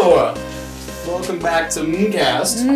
So, welcome back to Mooncast.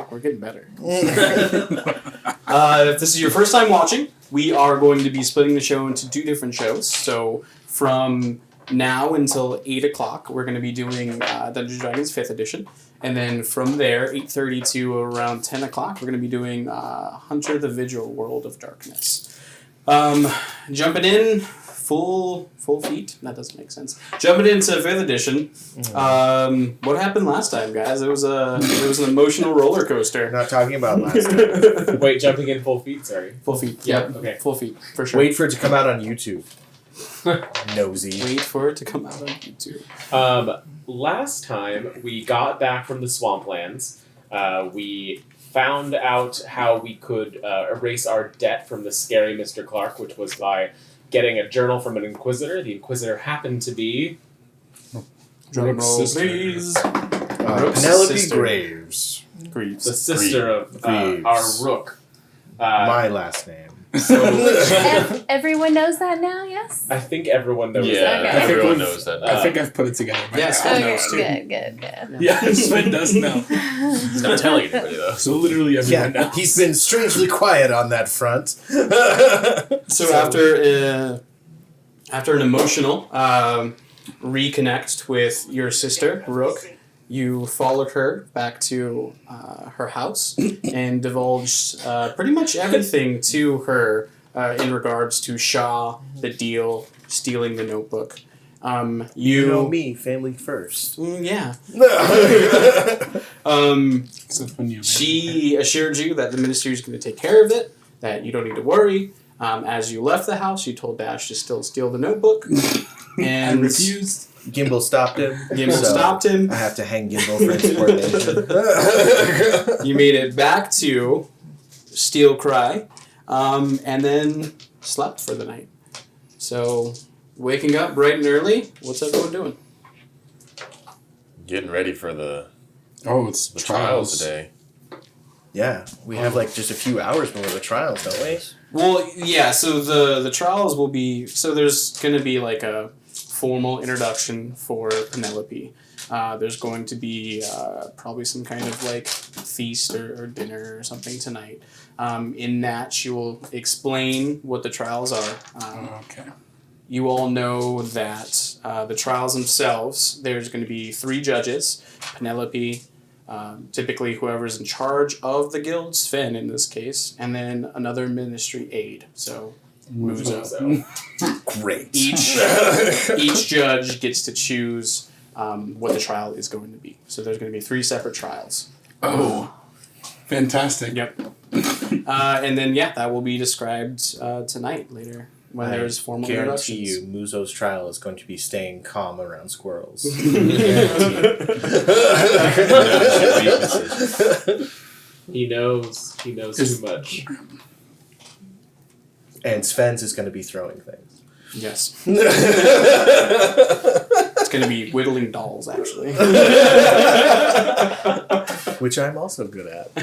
We're getting better. If this is your first time watching, we are going to be splitting the show into two different shows. So, from now until 8 o'clock, we're going to be doing Dungeons & Dragons 5th edition. And then from there, 8:30 to around 10 o'clock, we're going to be doing Hunter the Vigil, World of Darkness. Jumping in, full feet. That doesn't make sense. Jumping into 5th edition. What happened last time, guys? It was an emotional roller coaster. We're not talking about last time. Wait, jumping in full feet, sorry. Full feet. Yeah, Yep. okay. Full feet, for sure. Wait for it to come out on YouTube. Nosy. Wait for it to come out on YouTube. Last time, we got back from the swamplands. We found out how we could erase our debt from the scary Mr. Clark, which was by getting a journal from an Inquisitor. The Inquisitor happened to be... Drum Rook's roll, sister. please. Penelope sister. Graves. Greaves. The sister of Greaves. our Rook. My last name. Everyone knows that now, yes? I think everyone knows Yeah, Okay. that. everyone knows that. I think I've put it together. By Yes, now. Sven Okay, knows too. good. Yeah, Sven does know. He's not telling anybody though. So literally everyone Yeah, knows. he's been strangely quiet on that front. So after an emotional reconnect with your sister, Rook, you followed her back to her house and divulged pretty much everything to her in regards to Shaw, the deal, stealing the notebook. You know me, family first. Yeah. Except when you She assured you that the ministry is going to take care of it, that you don't need to worry. As you left the house, you told Dash to still steal the notebook. And I refused. Gimbal stopped him. Gimbal stopped him. I have to hang Gimbal for insubordination. You made it back to Steel Cry, and then slept for the night. So, waking up bright and early, what's everyone doing? Getting ready for the It's trials today. Yeah, we have like just a few hours before the trials, don't we? Well, yeah, so the trials will be... So there's going to be like a formal introduction for Penelope. There's going to be probably some kind of like feast or dinner or something tonight. In that, she will explain what the trials are. Okay. You all know that the trials themselves, there's going to be 3 judges. Penelope, typically whoever's in charge of the guild, Sven in this case, and then another ministry aide. So, Muzo. So, Great. Each judge gets to choose what the trial is going to be. So there's going to be 3 separate trials. Oh, fantastic. Yep. And then, that will be described tonight later when there's formal guarantee introductions. you, Muzo's trial is going to be staying calm around squirrels. he knows too much. And Sven's is going to be throwing things. Yes. It's going to be whittling dolls, actually. Which I'm also good at. I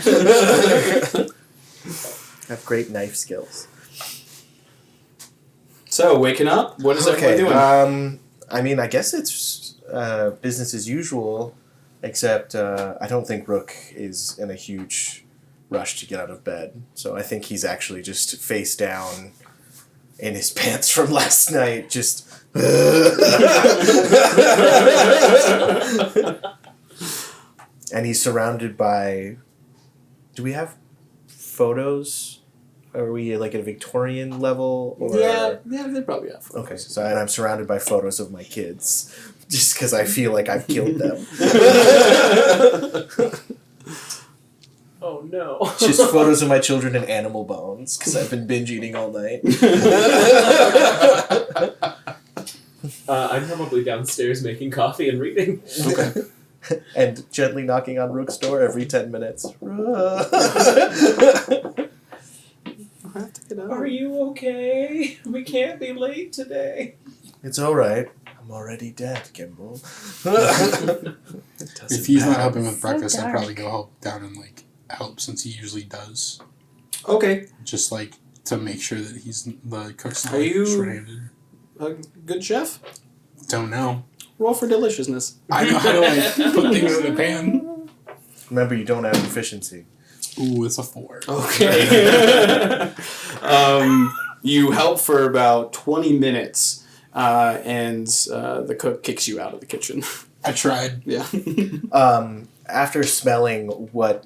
have great knife skills. So, waking up, what is everyone doing? I mean, I guess it's business as usual, except I don't think Rook is in a huge rush to get out of bed. So I think he's actually just face down in his pants from last night, just... And he's surrounded by... Do we have photos? Are we like at a Victorian level? Or... Yeah, they probably have. Okay, so and I'm surrounded by photos of my kids, just because I feel like I've killed them. Oh no. Just photos of my children and animal bones, because I've been binge eating all night. I'm probably downstairs making coffee and reading. Okay. And gently knocking on Rook's door every 10 minutes. Are you okay? We can't be late today. It's alright. I'm already dead, Gimbal. If he's not helping with So breakfast, I'd dark. probably go help down and help since he usually does. Okay. Just to make sure that the cook's not Are you- shredded. A good chef? Don't know. Roll for deliciousness. I know how to like put things in the pan. Remember, you don't have efficiency. Ooh, it's a 4. Okay. You help for about 20 minutes, and the cook kicks you out of the kitchen. I tried. Yeah. After smelling what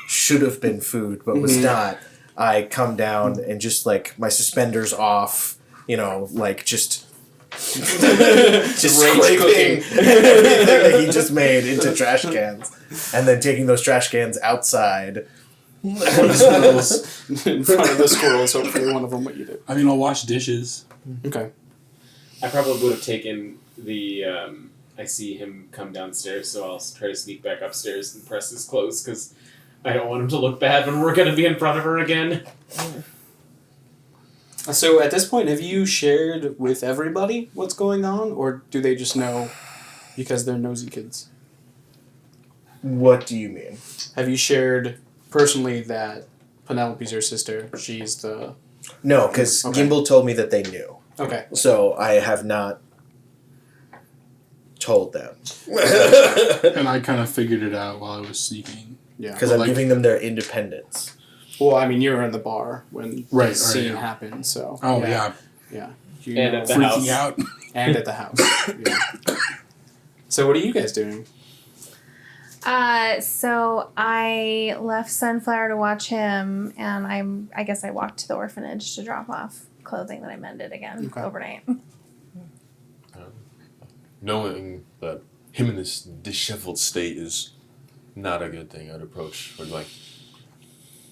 should have been food but was not, I come down and just like my suspenders off, like just Rage scraping everything that he just made into trash cans, and then taking those trash cans outside. In front of the squirrels, hopefully one of them will eat it. I mean, I'll wash dishes. Okay. I probably would have taken the. I see him come downstairs, so I'll try to sneak back upstairs and press his clothes because I don't want him to look bad when we're going to be in front of her again. So at this point, have you shared with everybody what's going on, or do they just know because they're nosy kids? What do you mean? Have you shared personally that Penelope's your sister? She's the... No, because Okay. Gimbal told me that they knew. Okay. So I have not told them. And I kind of figured it out while I was sneaking. Yeah. Because Well, I'm like- giving them their independence. Well, I mean, you were in the bar when Right, the scene yeah. happened, so... Oh, yeah. Yeah. You And know- at the Freaking house. out. And at the house. Yeah. So what are you guys doing? So I left Sunflower to watch him, and I guess I walked to the orphanage to drop off clothing that I mended again Okay. overnight. Knowing that him in this disheveled state is not a good thing, I'd approach. Would be like,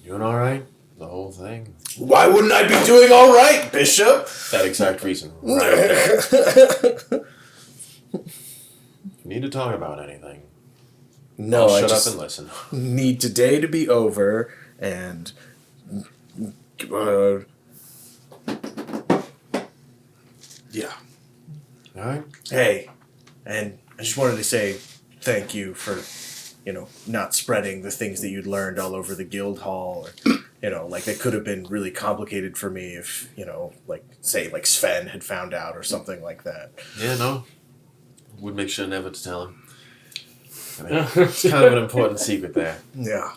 you doing all right? The whole thing. Why wouldn't I be doing all right, Bishop? That exact reason. Right there. If you need to talk about anything, No, I'll I shut just up and listen. need today to be over and. Yeah. All right. Hey, and I just wanted to say thank you for, not spreading the things that you'd learned all over the guild hall. Or, like, that could have been really complicated for me if, say, Sven had found out or something like that. Yeah, no. Would make sure never to tell him. I mean, it's kind of an important secret there. Yeah.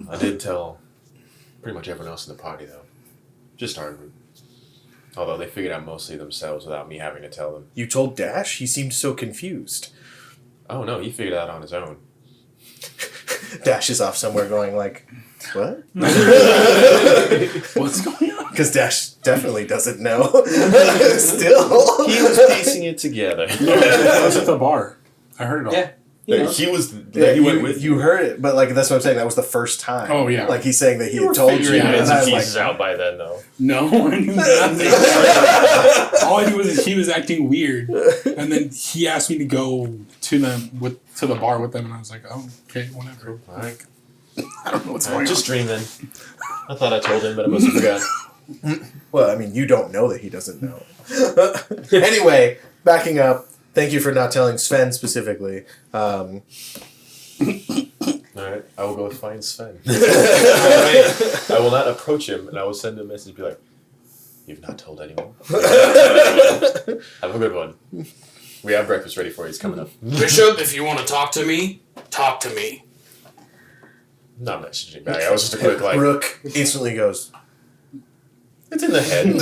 I did tell pretty much everyone else in the party, though. Just Arnwood. Although they figured out mostly themselves without me having to tell them. You told Dash? He seemed so confused. Oh, no, he figured it out on his own. Dash is off somewhere going like, what? What's going on? Because Dash definitely doesn't know. Still. He was piecing it together. I was at the bar. I heard it all. Yeah. He was. Yeah, he went with you heard it, but that's what I'm saying. That was the first time. Oh, yeah. Like he's saying that he You had were told you, figuring and bits I and was pieces out by then, though. No, I knew nothing. All I knew was that he was acting weird, and then he asked me to go to the bar with them, and I was like, oh, okay, whatever. All right. I don't know what's going Just on. dream then. I thought I told him, but I must have forgot. Well, I mean, you don't know that he doesn't know. Anyway, backing up. Thank you for not telling Sven specifically. All right, I will go find Sven. I will not approach him, and I will send him a message and be like, "You've not told anyone. Have a good one. We have breakfast ready for you. It's coming up." Bishop, if you want to talk to me, talk to me. Not messaging back. I was just a quick like. Rook instantly goes, It's in the head.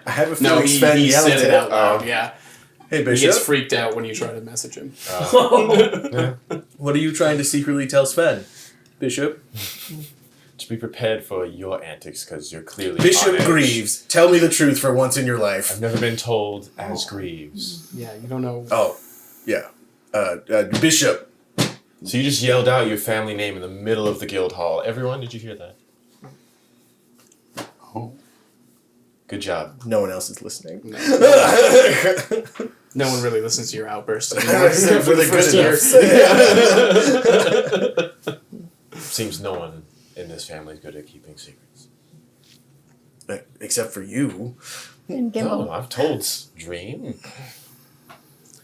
I have a No, feeling Sven he yelled said it it. out loud, yeah. Hey, He Bishop, gets freaked out when you try to message him. what are you trying to secretly tell Sven? Bishop? To be prepared for your antics, because you're clearly Bishop on edge. Greaves, tell me the truth for once in your life. I've never been told as Greaves. Yeah, you don't know. Oh, yeah. Bishop. So you just yelled out your family name in the middle of the guild hall. Everyone, did you hear that? Oh. Good job. No one else is listening. No. No one really listens to your outbursts anymore. For the first good enough. Seems no one in this family is good at keeping secrets. Except for you. And Gimbal. No, I've told Dream.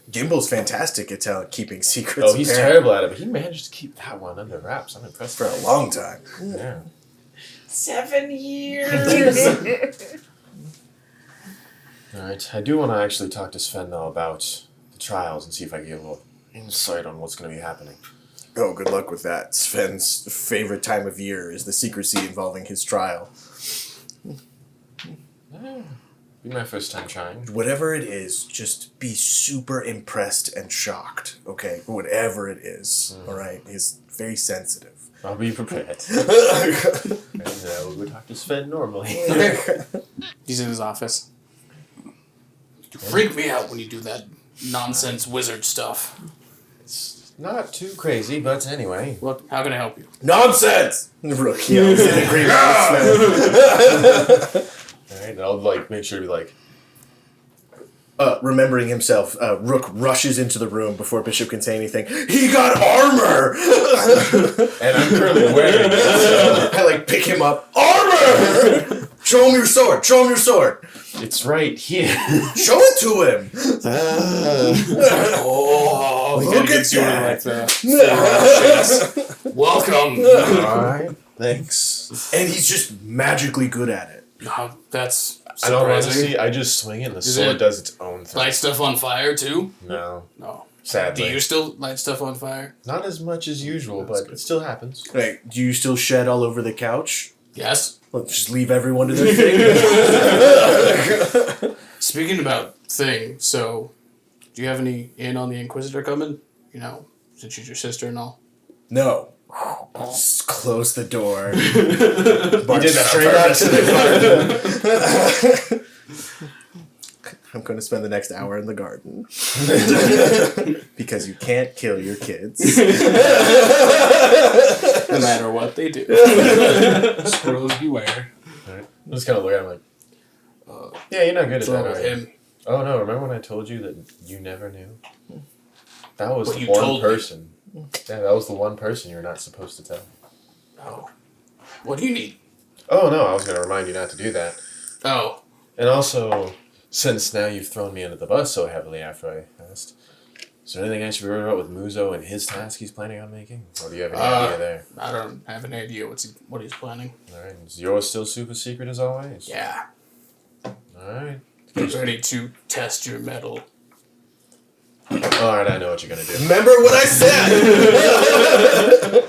Gimbal's fantastic at keeping secrets. Oh, he's apparently, terrible at it, but he managed to keep that one under wraps. I'm impressed. for a long time. Yeah. 7 years. Alright, I do want to actually talk to Sven, though, about the trials and see if I can get a little insight on what's going to be happening. Oh, good luck with that. Sven's favorite time of year is the secrecy involving his trial. Be my first time trying. Whatever it is, just be super impressed and shocked, okay? Whatever it is, all right? He's very sensitive. I'll be prepared. And we'll go talk to Sven normally. He's in his office. You freak me out when you do that nonsense wizard stuff. It's not too crazy, but anyway. Look, how can I help you? Nonsense! Rook yells in agreement with Sven. Alright, I'll make sure to be Remembering himself, Rook rushes into the room before Bishop can say anything. He got armor! and I'm currently wearing it. So I pick him up. Armor! Show him your sword! Show him your sword! it's right here. Show it to him! Oh, Look at that! Welcome. Alright, thanks. And he's just magically good at it. Oh, that's I don't want to surprising. see. I just swing it and the Is sword it does its own thing. Light stuff on fire too? No, No. sadly. Do you still light stuff on fire? Not as much as usual, but it still happens. Right, do you still shed all over the couch? Yes. Let's just leave everyone to their thing. Speaking about thing, so do you have any in on the Inquisitor coming? You know, since she's your sister and all. No. Just close the door. He did that straight out to the garden. I'm going to spend the next hour in the garden. Because you can't kill your kids. No matter what they do. Squirrels beware. I'm just kind of looking at him yeah, you're not good at What's that, wrong are with you? him? Oh no, remember when I told you that you never knew? That was What, the you one told me? person. Yeah, that was the one person you're not supposed to tell. Oh. What do you need? Oh no, I was going to remind you not to do that. Oh. And also, since now you've thrown me under the bus so heavily after I asked, is there anything I should be worried about with Muzo and his task he's planning on making? Or do you have any idea there? I don't have an idea what he's planning. Alright, is yours still super secret as always? Yeah. Alright. Get ready to test your metal. Alright, I know what you're going to do. Remember what I said!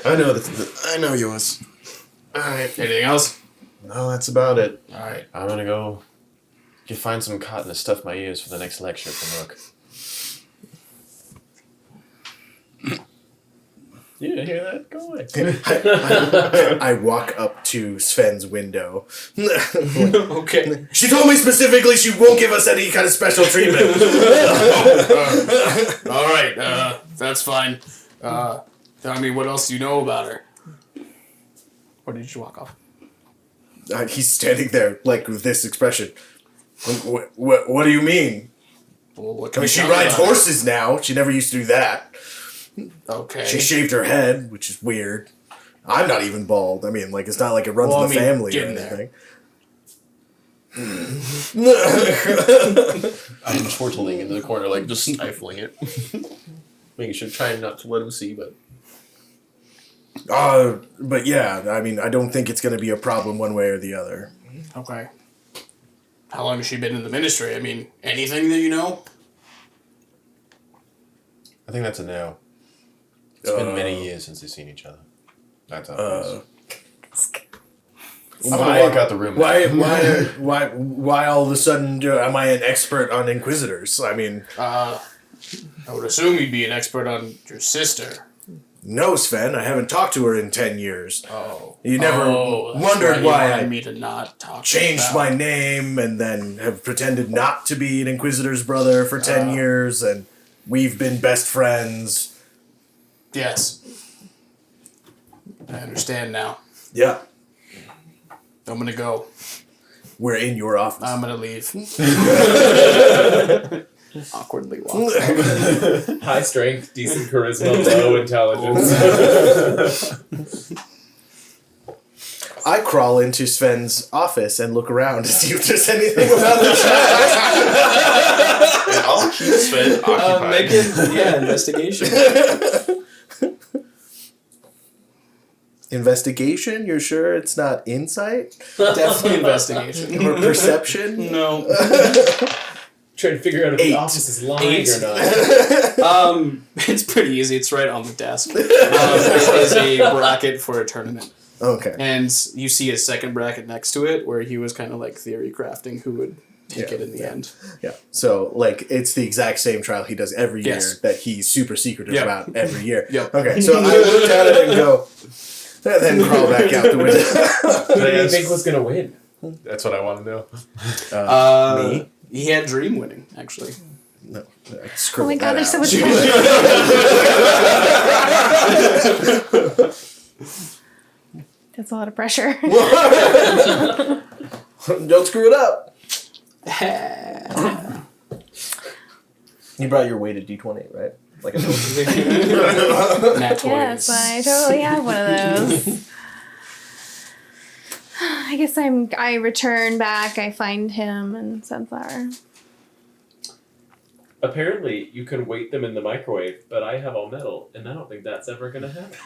I know yours. Alright. Anything else? No, that's about it. Alright. I'm going to go find some cotton to stuff my ears for the next lecture from Rook. You didn't hear that? Go away. I walk up to Sven's window. Okay. She told me specifically she won't give us any kind of special treatment. Alright, that's fine. I mean, what else do you know about her? Or did you walk off? He's standing there, with this expression. What do you mean? Well, what I can mean, you she tell me rides about her? horses now. She never used to do that. Okay. She shaved her head, which is weird. I'm not even bald. I mean, it's not like it runs Well, in the I mean, family or getting there. anything. I'm chortling into the corner, just stifling it. Making sure, trying not to let him see, but... But yeah, I mean, I don't think it's going to be a problem one way or the other. Okay. How long has she been in the ministry? I mean, anything that you know? I think that's a no. It's been many years since they've seen each other. That's how it is. I'm gonna walk out the room. Why all of a sudden am I an expert on Inquisitors? I mean, I would assume you'd be an expert on your sister. no, Sven, I haven't talked to her in 10 years. Oh. You never that's wondered right, why you wanted I me to not talk changed about. my name and then have pretended not to be an Inquisitor's brother for 10 years, and we've been best friends. Yes. I understand now. Yeah, I'm gonna go. we're in your office. I'm gonna leave. Awkwardly walk. High strength, decent charisma, low intelligence. I crawl into Sven's office and look around to see if there's anything about the trash. I'll keep Sven occupied. Investigation. Investigation? You're sure it's not insight? Definitely investigation. Or perception? No. Trying to figure out if 8. the office is lying 8. or not. It's pretty easy. It's right on the desk. It is a bracket for a tournament. Okay. And you see a second bracket next to it where he was kind of like theory crafting who would take it in the end. Yeah. So, like, it's the exact same trial he does every year that he's super secretive about every year. Yep. Okay, so I looked at it and go, and then crawl back out the window. Who do you think was going to win? That's what I want to know. Me? He had Dream winning, actually. No. Oh my god, there's so much pressure. That's a lot of pressure. Don't screw it up. You brought your weighted D20, right? Like I told you. Nat 20s. Yes, I totally have one of those. I guess I return back, I find him and Sunflower. Apparently, you can weight them in the microwave, but I have all metal, and I don't think that's ever going to happen.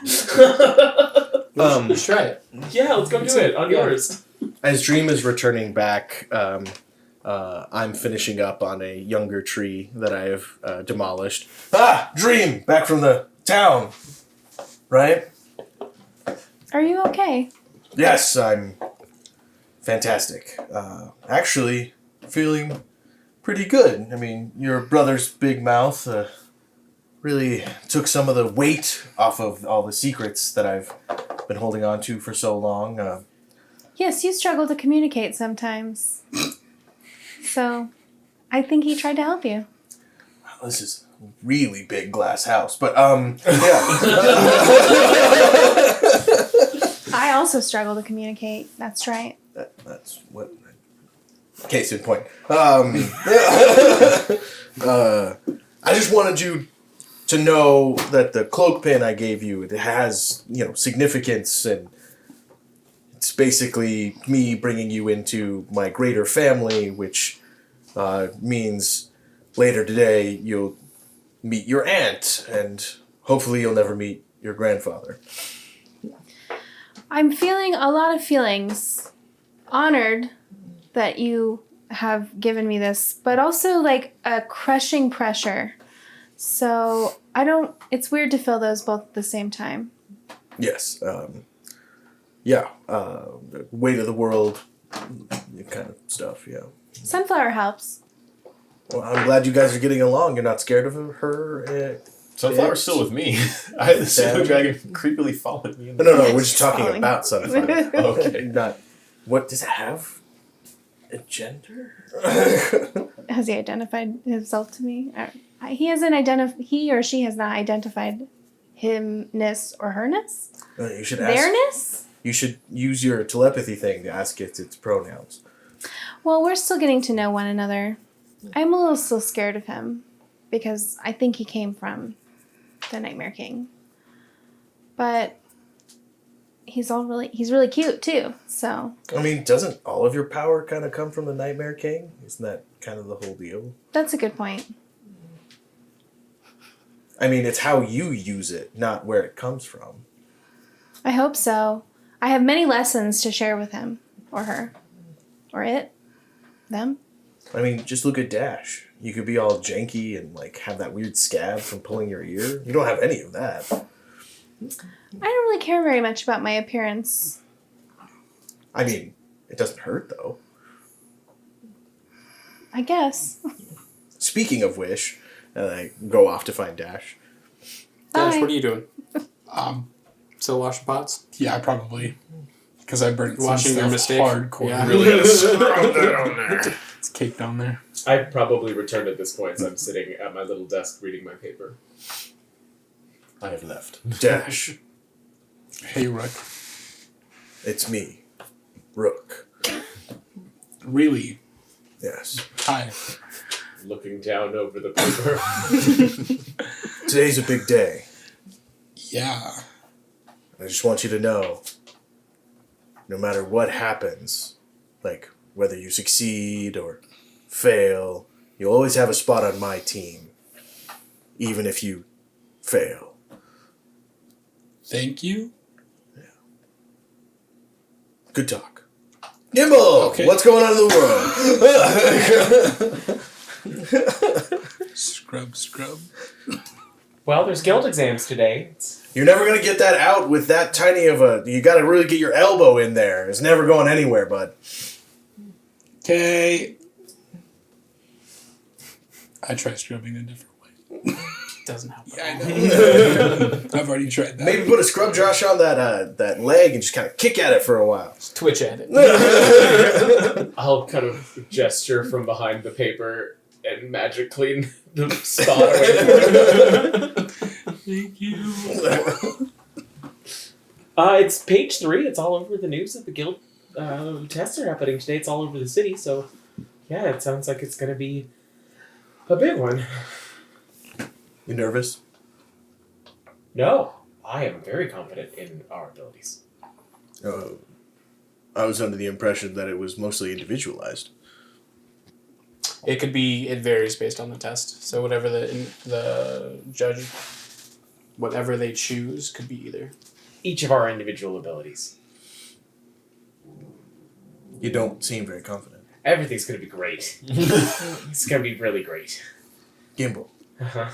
Let's try it. Yeah, let's go do it on yours. As Dream is returning back, I'm finishing up on a younger tree that I have demolished. Ah, Dream! Back from the town! Right? Are you okay? Yes, I'm fantastic. Actually, feeling pretty good. I mean, your brother's big mouth really took some of the weight off of all the secrets that I've been holding on to for so long. Yes, you struggle to communicate sometimes. So, I think he tried to help you. This is a really big glass house, but yeah. I also struggle to communicate. That's right. That's what. Case in point. I just wanted you to know that the cloak pin I gave you, it has, significance, and it's basically me bringing you into my greater family, which means later today you'll meet your aunt, and hopefully you'll never meet your grandfather. I'm feeling a lot of feelings. Honored that you have given me this, but also like a crushing pressure. So it's weird to feel those both at the same time. Yes. The weight of the world kind of stuff, yeah. Sunflower helps. Well, I'm glad you guys are getting along. You're not scared of her. Sunflower's still with me. I had the silver dragon creepily following me. No, we're just talking Falling. about Sunflower. Okay. Not. What does it have? A gender? Has he identified himself to me? He or she has not identified himness or herness. You should ask. Theirness? You should use your telepathy thing to ask it its pronouns. Well, we're still getting to know one another. I'm a little still scared of him because I think he came from the Nightmare King. But he's really cute too. So I mean, doesn't all of your power kind of come from the Nightmare King? Isn't that kind of the whole deal? that's a good point. I mean, it's how you use it, not where it comes from. I hope so. I have many lessons to share with him or her or it, them. I mean, just look at Dash. You could be all janky and like have that weird scab from pulling your ear. You don't have any of that. I don't really care very much about my appearance. I mean, it doesn't hurt though. I guess. Speaking of which, I go off to find Dash. Dash, Bye. what are you doing? Still washing pots? Yeah, probably. Because I burnt some Washing your stuff mistake? hardcore. Yeah. Really is. It's caked down there. I'd probably returned at this point, so I'm sitting at my little desk reading my paper. I have left. Dash, Hey, Rook. it's me, Rook. Really? Yes. Hi. Looking down over the paper. Today's a big day. Yeah. I just want you to know, no matter what happens, like whether you succeed or fail, you'll always have a spot on my team, even if you fail. Thank you. Good talk. Nimble! Okay. What's going on in the world? Scrub. Well, there's guild exams today. You're never gonna get that out with that tiny of a. You gotta really get your elbow in there. It's never going anywhere, bud. Okay. I try scrubbing a different way. Doesn't help. Yeah, I know. I've already tried that. Maybe put a scrub Josh on that leg and just kind of kick at it for a while. Just twitch at it. I'll kind of gesture from behind the paper and magic clean the spot away from it. Thank you. It's page 3. It's all over the news that the guild tests are happening today. It's all over the city. So, yeah, it sounds like it's going to be a big one. You nervous? No, I am very confident in our abilities. I was under the impression that it was mostly individualized. It varies based on the test. So whatever the judge, whatever they choose, could be either. Each of our individual abilities. You don't seem very confident. Everything's going to be great. It's going to be really great. Gimbal, Uh-huh.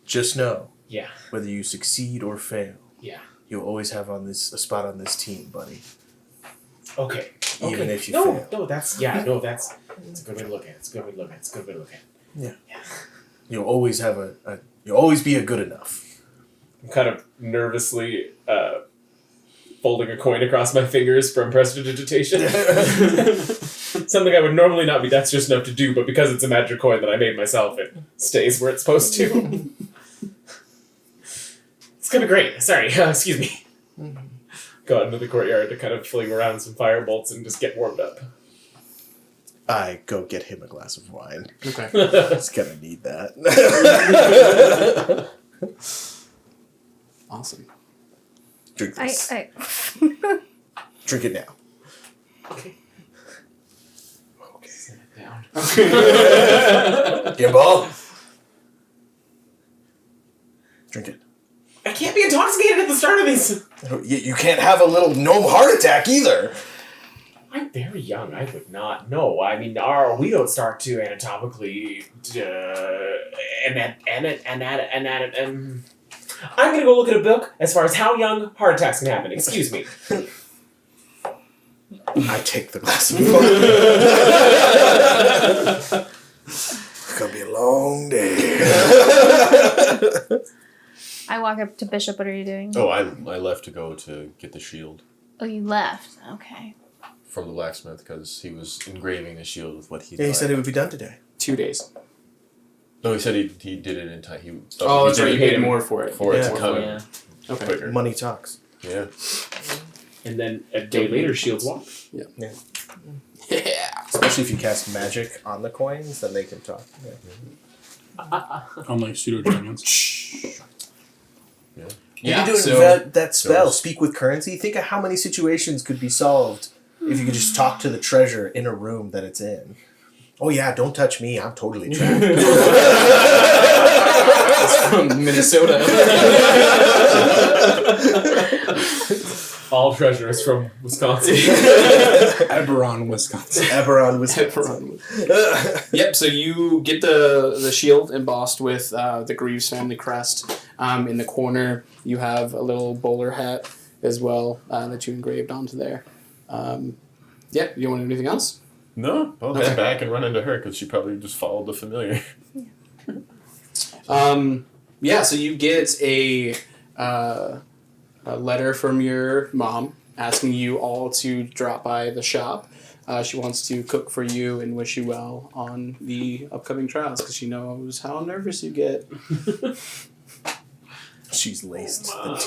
just know, Yeah. whether you succeed or fail, Yeah. you'll always have a spot on this team, buddy. Okay. Even if you no, fail. No, that's a good way to look at it. It's a good way to look at it. It's a good way to look at it. Yeah. You'll always have you'll always be a good enough. I'm kind of nervously folding a coin across my fingers from prestidigitation. Something I would normally not be that's just enough to do, but because it's a magic coin that I made myself, it stays where it's supposed to. It's gonna be great. Sorry, excuse me. Go out into the courtyard to kind of fling around some fire bolts and just get warmed up. I go get him a glass of wine. Okay. He's gonna need that. Awesome. Drink this. I Drink it now. Okay. Okay. Set it down. Gimbal. Drink it. I can't be intoxicated at the start of these. You can't have a little gnome heart attack either. I'm very young. I would not know. I mean, we don't start to anatomically. I'm gonna go look at a book as far as how young heart attacks can happen. Excuse me. I take the glass of wine. It's gonna be a long day. I walk up to Bishop. What are you doing? Oh, I left to go to get the shield Oh, you left. Okay. from the blacksmith because he was engraving the shield with what he. Yeah, he said it would be done today. 2 days. No, he said he did it in time. Oh, that's right. You did paid more for it. for it Yeah. to come Yeah. Okay. quicker. Money talks. Yeah. And then a day later, shields walk. Yeah. Especially if you cast magic on the coins, then they can talk. Yeah. Unlike pseudo dragons. Yeah. You can do that spell, speak with currency. Think of how many situations could be solved if you could just talk to the treasure in a room that it's in. Oh yeah, don't touch me. I'm totally trapped. It's from Minnesota. All treasure is from Wisconsin. Eberron, Wisconsin. Eberron, Wisconsin. Yep, so you get the shield embossed with the Greaves family crest. In the corner, you have a little bowler hat as well that you engraved onto there. Yeah, you want to do anything else? No, I'll Okay. head back and run into her because she probably just followed the familiar. Yeah, so you get a letter from your mom asking you all to drop by the shop. She wants to cook for you and wish you well on the upcoming trials because she knows how nervous you get. She's laced the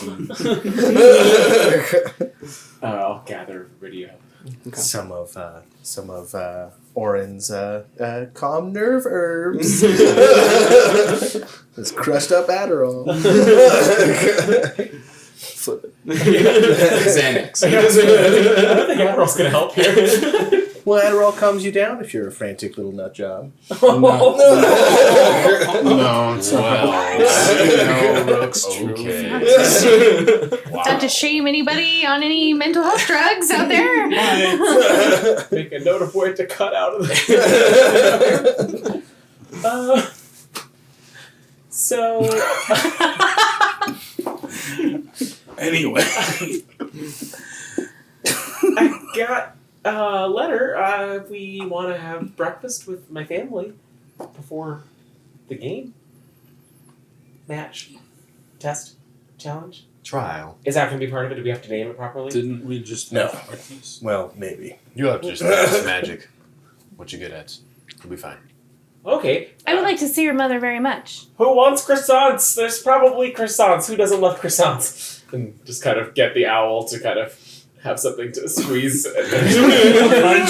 tea. I'll gather video. Okay. Some of Oren's calm nerve herbs. This crushed up Adderall. Flip it. Xanax. I don't think Adderall's gonna help here. Well, Adderall calms you down if you're a frantic little nut job. No, it's not. No, Rook's true. Okay. Not to shame anybody on any mental health drugs out there. Make a note of where to cut out of this. So Anyway. I got a letter. We want to have breakfast with my family before the game. Match. Test. Challenge. Trial. Is that going to be part of it? Do we have to name it properly? Didn't we just No. have breakfast? Well, maybe. You have to just practice magic. What you good at. You'll be fine. Okay. I would like to see your mother very much. Who wants croissants? There's probably croissants. Who doesn't love croissants? And just kind of get the owl to kind of have something to squeeze and then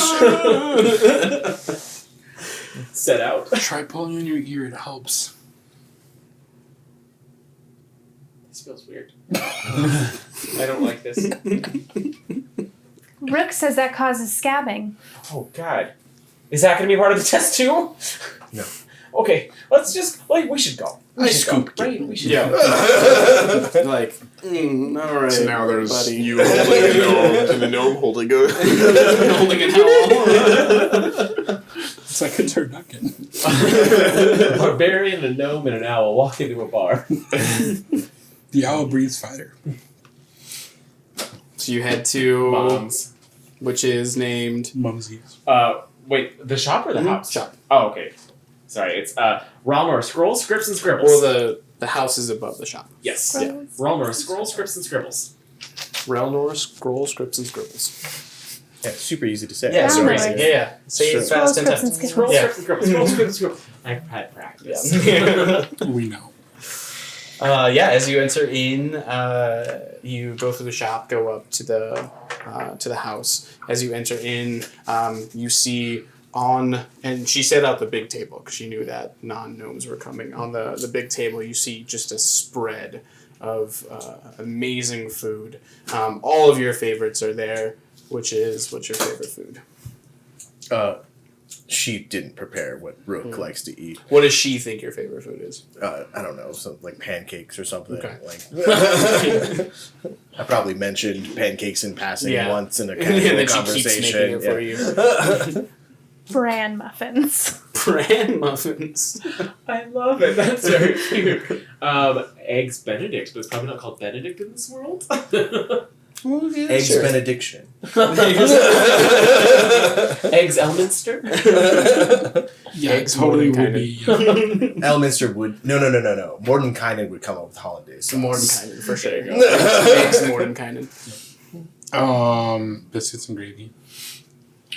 set out. Try pulling on your ear, it helps. This feels weird. I don't like this. Rook says that causes scabbing. Oh, God. Is that going to be part of the test, too? No. Okay, let's just, we should go. I scooped Right? We should Yeah. go. Like, all right. So now there's buddy. you holding a gnome and the gnome holding a... holding an owl. It's like a turducken. A barbarian, a gnome, and an owl walk into a bar. The owl breathes fire. So you head to, Moms. which is named Mumsies. Wait, the shop or the house? Shop. Oh, okay. Sorry, it's Realmor Scrolls, Scripts, and Scribbles. Well, the house is above the shop. Yes. Scrolls. Realmor Scrolls, Scripts, and Scribbles. Relnor, Scroll, Scripts, and Scribbles. Yeah, super easy to say. Yeah, super Downloads. easy. Yeah. Say Sure. it fast and Scrolls, tough. Scripts, and Scrolls, Yeah. Scripts, and Scribbles. Scrolls, Scripts, and Scribbles. I've had practice. We know. Yeah, as you enter in, You go through the shop, go up to the house. As you enter in, you see and she set out the big table because she knew that non-gnomes were coming. On the big table, you see just a spread of amazing food. All of your favorites are there. What's your favorite food? She didn't prepare what Rook likes to eat. What does she think your favorite food is? I don't know, some like pancakes or something. Okay. Like I probably mentioned pancakes in passing Yeah. once in a And casual then she conversation. keeps making it for you. Bran muffins. Bran muffins. I love it. That's very cute. Eggs Benedict, but it's probably not called Benedict in this world. Eggs Sure. benediction. Eggs Elminster. Yeah, Eggs totally would Mordenkainen. be. Elminster would no. Mordenkainen would come up with hollandaise sauce. Mordenkainen, for sure. There you go. Eggs Mordenkainen. Biscuits and gravy.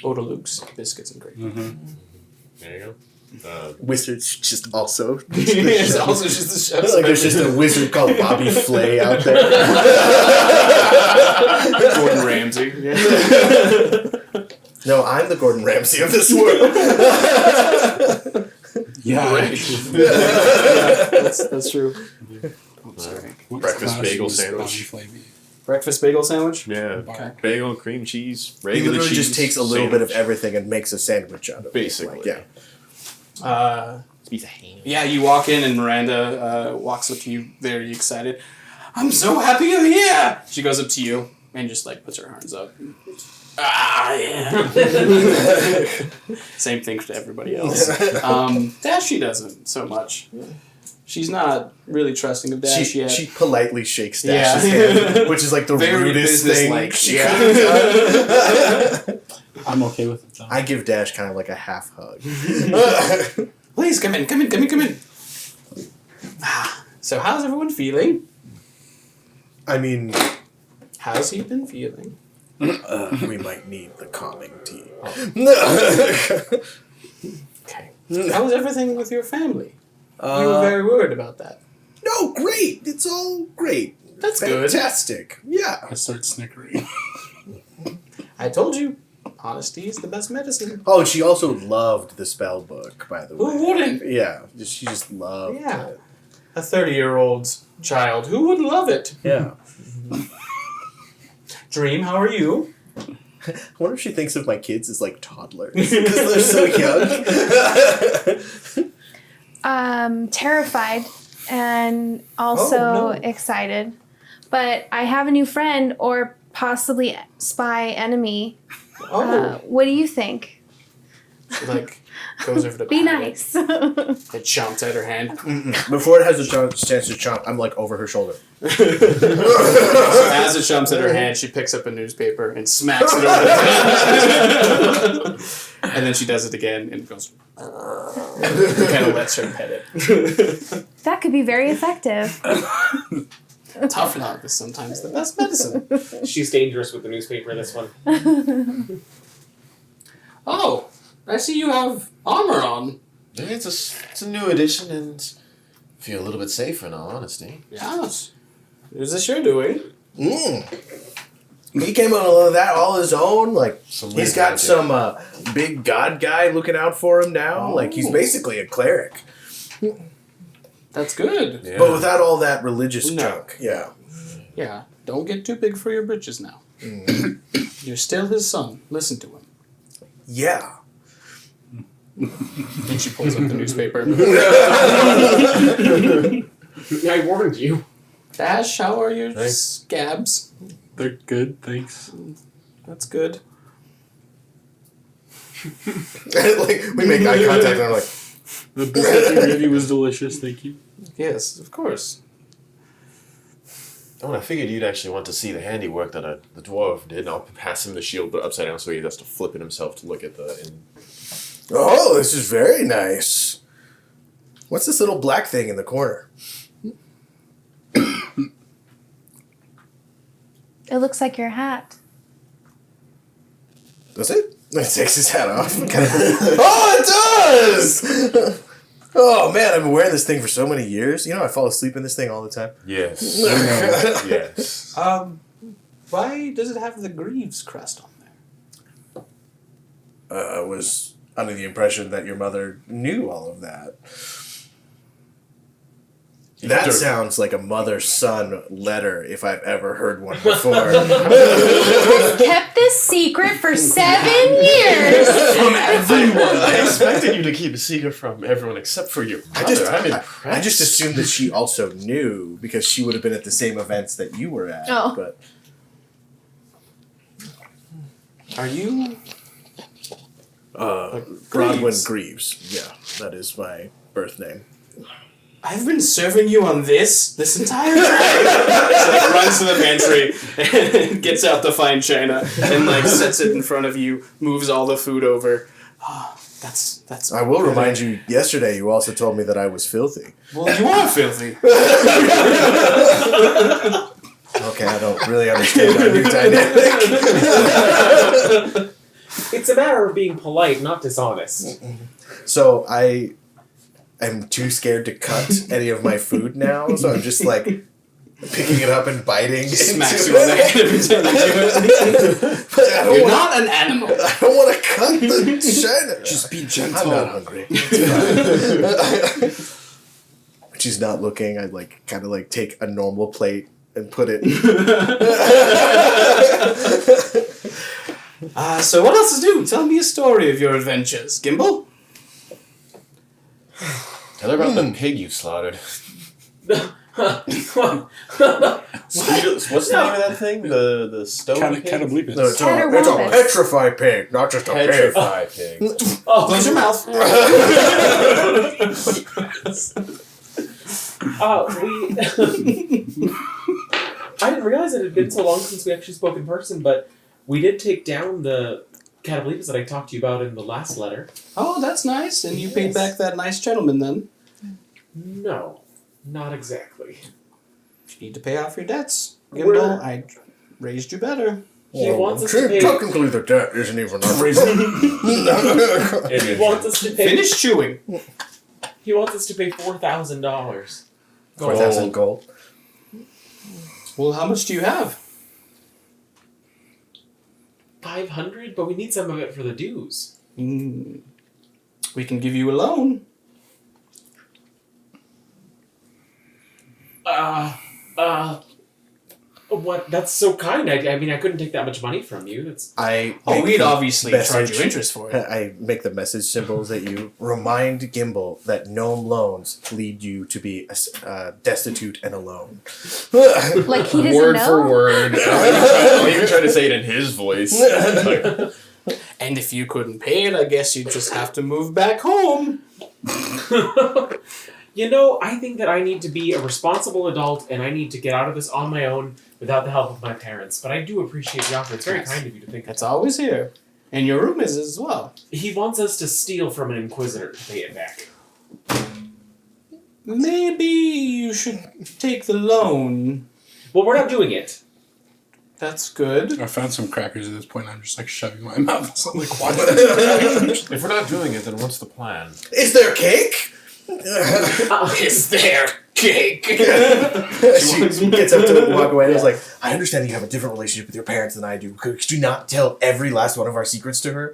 Odalukes, biscuits and gravy. Mm-hmm. There you go. Wizards just also. It's also just the chef's Like there's just a wizard called Bobby Flay out there. Gordon Ramsay. No, I'm the Gordon Ramsay of this world. Yeah. That's true. Oh, sorry. What Breakfast class bagel was sandwich. Bobby Flay be? Breakfast bagel sandwich? Yeah. Okay. Bagel, cream cheese, He regular literally cheese. just takes a little bit of sandwich. everything and makes a sandwich out of it. Basically. Like, yeah. Piece of ham. Yeah, you walk in and Miranda walks up to you very excited. I'm so happy you're here! She goes up to you and just like puts her hands up. Ah, yeah. Same thing to everybody else. Dashi doesn't so much. She's not really trusting of Dash yet. She politely shakes Yeah. Dash's hand, which is like the Very rudest thing. businesslike. She Yeah. could have done. I'm okay with it though. I give Dash kind of like a half hug. Please come in. Ah, so how's everyone feeling? I mean, How's he been feeling? we might need the calming tea. Okay. How was everything with your family? You Uh, were very worried about that. No, great. It's all great. That's good. Fantastic. Yeah. I start snickering. I told you, honesty is the best medicine. Oh, she also loved the spell book, by the way. Who wouldn't? Yeah, she just loved Yeah. it. A 30-year-old child. Who would love it? Yeah. Dream, how are you? I wonder if she thinks of my kids as like toddlers because they're so young. Terrified and also Oh, no. excited. But I have a new friend or possibly spy enemy. Oh, What do you think? She, like, goes over to Be pat nice. It. It chomps at her hand. Before it has a chance to chomp, I'm like over her shoulder. So as it chomps at her hand, she picks up a newspaper and smacks it over the head. And then she does it again and goes... kind of lets her pet it. That could be very effective. Tough love is sometimes the best medicine. She's dangerous with the newspaper, this one. Oh, I see you have armor on. Yeah, it's a new edition and feel a little bit safer in all honesty. Yes. Is this your doing? He came on all of that all his own. Like Some he's weird got magic. some big god guy looking out for him now. Like he's basically a cleric, That's good. Yeah. but without all that religious No. junk. Yeah. Yeah, don't get too big for your britches now. You're still his son. Listen to him. Yeah. And she pulls up the newspaper. I warned you. Dash, how are your Thanks. scabs? They're good, thanks. That's good. Like we make eye contact and I'm like, The biscuit gravy was delicious, thank you. Yes, of course. Oh, and I figured you'd actually want to see the handiwork that the dwarf did, and I'll pass him the shield, but upside down so he has to flip it himself to look at the... oh, this is very nice. What's this little black thing in the corner? It looks like your hat. Does it? He takes his hat off. Oh, it does! Oh, man, I've been wearing this thing for so many years. You know, I fall asleep in this thing all the time. Yes. Yes. Why does it have the Greaves crest on there? I was under the impression that your mother knew all of that. That sounds like a mother-son letter if I've ever heard one before. Kept this secret for 7 years. From everyone! I expected you to keep a secret from everyone except for your mother. I'm impressed. I just assumed that she also knew because she would have been at the same events that you were at. Oh. But Are you... Brodwin Greaves. Yeah, that is my birth name. I've been serving you on this entire time. So like runs to the pantry and gets out the fine china and like sets it in front of you, moves all the food over. Oh, that's. I will remind you, yesterday you also told me that I was filthy. Well, you are filthy. Okay, I don't really understand our new dynamic. It's a matter of being polite, not dishonest. So I am too scared to cut any of my food now, so I'm just like picking it up and biting. Smacks into you on the it. head every time you do it. But I don't You're wanna- not an animal. I don't want to cut the china. Just be I'm gentle. not hungry. When she's not looking, I like kind of like take a normal plate and put it. So what else to do? Tell me a story of your adventures, Gimbal. Tell her about the pig you slaughtered. What's the name of that thing? The stone pig? Catableepus. No, it's a Caterwampus. petrified pig, not just a pig. Petrified pig. Close your mouth. I didn't realize it had been so long since we actually spoke in person, but we did take down the Catableepus that I talked to you about in the last letter. Oh, that's nice. And you paid back that nice gentleman then. No, not exactly. You need to pay off your debts. We're- Gimbal, I raised you better. He wants us to pay. Technically, the debt isn't even our He wants us to pay. Finish chewing. He wants us to pay $4,000. 4,000 gold. Well, how much do you have? 500, but we need some of it for the dues. We can give you a loan. What? That's so kind. I mean, I couldn't take that much money from you. That's I Oh, make we'd the obviously charge message- you interest for it. I make the message symbols that you remind Gimbal that gnome loans lead you to be destitute and alone. Like he doesn't Word know. for word. I'll even try to say it in his voice. Like, And if you couldn't pay it, I guess you'd just have to move back home. You know, I think that I need to be a responsible adult and I need to get out of this on my own without the help of my parents. But I do appreciate the offer. It's very kind of you to think of It's always here. And your room is as well. He wants us to steal from an inquisitor to pay it back. Maybe you should take the loan. Well, we're not doing it. That's good. I found some crackers at this point. I'm just like shoving my mouth. So I'm like, what? If we're not doing it, then what's the plan? Is there cake? Is there cake? She gets up to walk away and is like, I understand that you have a different relationship with your parents than I do. Could you not tell every last one of our secrets to her?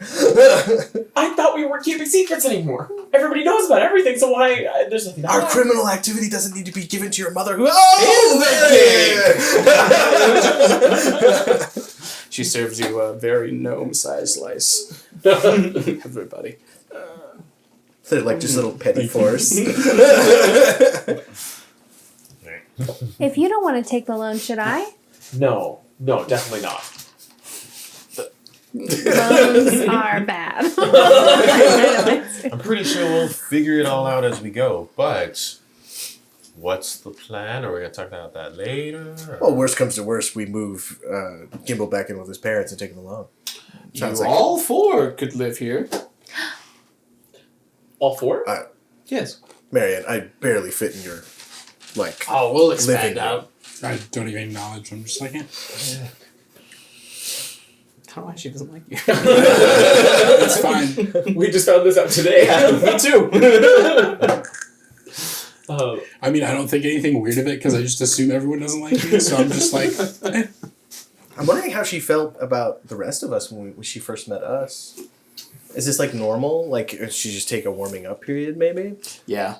I thought we weren't keeping secrets anymore. Everybody knows about everything, so why? There's nothing. Our criminal activity doesn't need to be given to your mother who... She serves you a very gnome-sized slice. Everybody. They're like just little petty force. If you don't want to take the loan, should I? No, definitely not. Loans are bad. I'm pretty sure we'll figure it all out as we go, but what's the plan? Are we going to talk about that later? Well, worst comes to worst, we move Gimbal back in with his parents and take him along. Sounds You like all four could live here. All four? Yes. Marianne, I barely fit in your, like... Oh, we'll expand Living out. I don't even acknowledge. I'm just like, I don't know why she doesn't like you. it's fine. We just found this out today. Me too. I mean, I don't think anything weird of it because I just assume everyone doesn't like me. So I'm just like, eh. I'm wondering how she felt about the rest of us when she first met us. Is this, like, normal? Like, should she just take a warming up period, maybe? Yeah.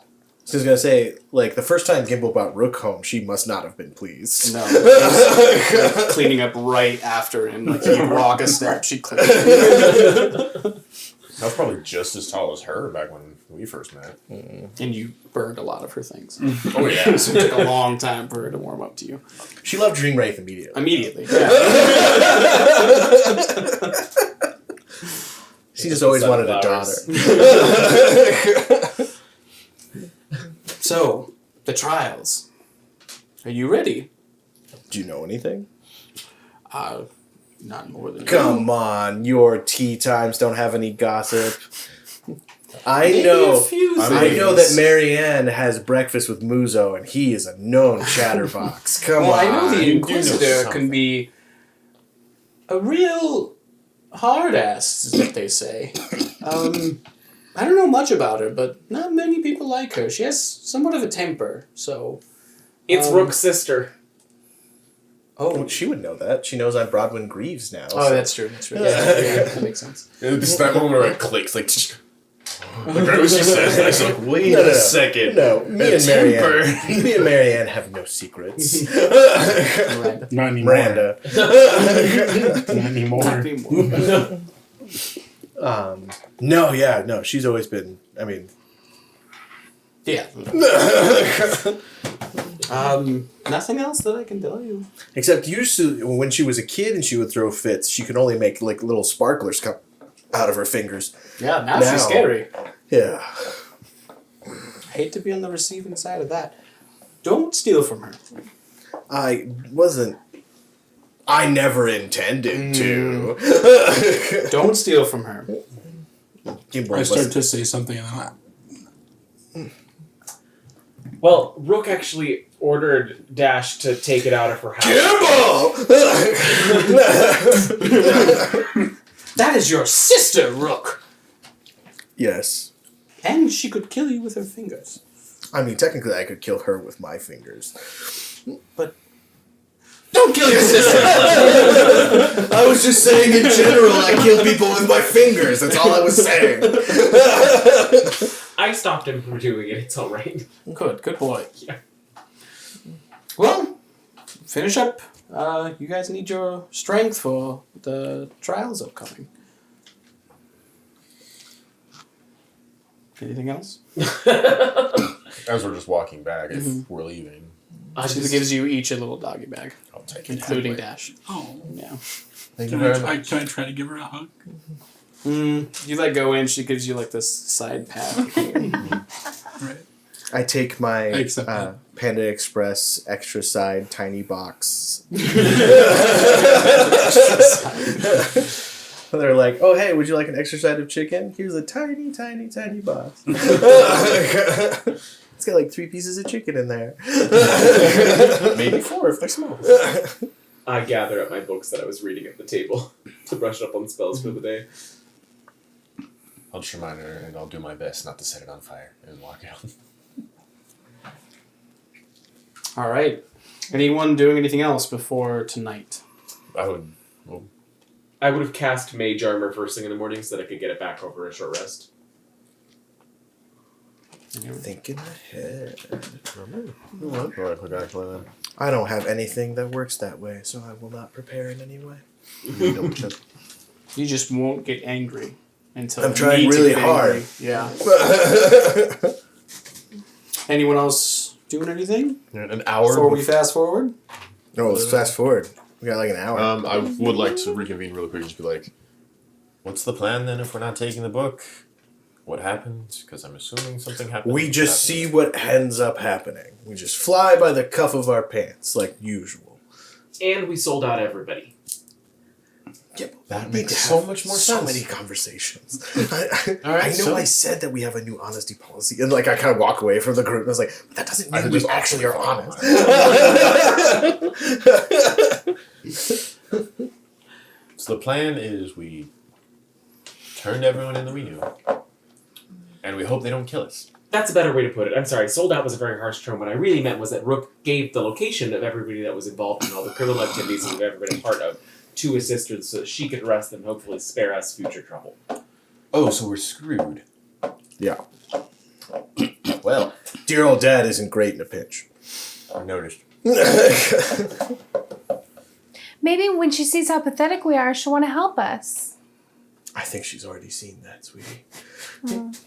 So I was going to say, like, the first time Gimbal brought Rook home, she must not have been pleased. No. Like, cleaning up right after him. Like, he'd walk a step, she'd clean it. I was probably just as tall as her back when we first met. And you burned a lot of her things. Oh, yeah. So it took a long time for her to warm up to you. She loved Dream Wraith immediately. Immediately. Yeah. She just always wanted a daughter. So, the trials. Are you ready? Do you know anything? Not more than Come on, your tea times don't have any gossip. I Maybe know. a few I know things. that Marianne has breakfast with Muzo, and he is a known chatterbox. Come Well, on. I know the you know Inquisitor something. can be a real hard ass, is what they say. I don't know much about her, but not many people like her. She has somewhat of a temper, so... It's Rook's sister. Oh, she would know that. She knows I'm Brodwin Greaves now. Oh, so- that's true. That's true. Yeah, that makes sense. This is that moment where it clicks, like right when she says that, it's like, wait No, no, a no. second. No, me A and temper. Marianne have no secrets. Not anymore. Miranda. Not anymore. Not anymore. No, she's always been, I mean... Yeah. Nothing else that I can tell you. Except usually when she was a kid and she would throw fits, she could only make like little sparklers come out of her fingers. Yeah, now she's scary. Yeah. I hate to be on the receiving side of that. Don't steal from her. I never intended to. Don't steal from her. Gimbal I start wasn't- to say something and then Well, Rook actually ordered Dash to take it out of her house. Gimbal! That is your sister, Rook! Yes. And she could kill you with her fingers. I mean, technically I could kill her with my fingers. Don't kill your sister! I was just saying in general I kill people with my fingers. That's all I was saying. I stopped him from doing it. It's all right. Good boy. Yeah. Well, finish up. You guys need your strength for the trials upcoming. Anything else? As we're just walking back, if we're leaving, She gives you each a little doggy bag, I'll take it. including Dash. Oh. Yeah. Thank you Can very I much. try to give her a hug? You like go in. She gives you like this side pat. Right. I take my I accept that. Panda Express extra side tiny box. They're like, oh, hey, would you like an extra side of chicken? Here's a tiny, tiny, tiny box. It's got like 3 pieces of chicken in there. Maybe 4 if they're small. I gather up my books that I was reading at the table to brush up on spells for the day. I'll just remind her, and I'll do my best not to set it on fire and walk out. All right. Anyone doing anything else before tonight? I would. I would have cast Mage Armor first thing in the morning so that I could get it back over a short rest. Thinking ahead. Alright, quick actually then. I don't have anything that works that way, so I will not prepare in any way. You just won't get angry until I'm you trying need to really get hard. angry. Yeah. Anyone else doing anything An hour before we fast forward? No, let's fast forward. We got like an hour. I would like to reconvene really quick and just be like, What's the plan then if we're not taking the book? What happened? Because I'm assuming something happened. We just see what ends up happening. We just fly by the cuff of our pants, like usual. And we sold out everybody. Yeah, That we makes need to so have much more so sense. many conversations. Alright, I know so- I said that we have a new honesty policy, and like I kind of walk away from the group. And I was like, but that doesn't I mean could we just actually are follow honest. So the plan is we turned everyone in that we knew, and we hope they don't kill us. That's a better way to put it. I'm sorry, sold out was a very harsh term. What I really meant was that Rook gave the location of everybody that was involved in all the criminal activities that we've ever been a part of to his sister so that she could arrest them and hopefully spare us future trouble. Oh, so we're screwed. Yeah. Well, Dear old dad isn't great in a pinch. I noticed. Maybe when she sees how pathetic we are, she'll want to help us. I think she's already seen that, sweetie. And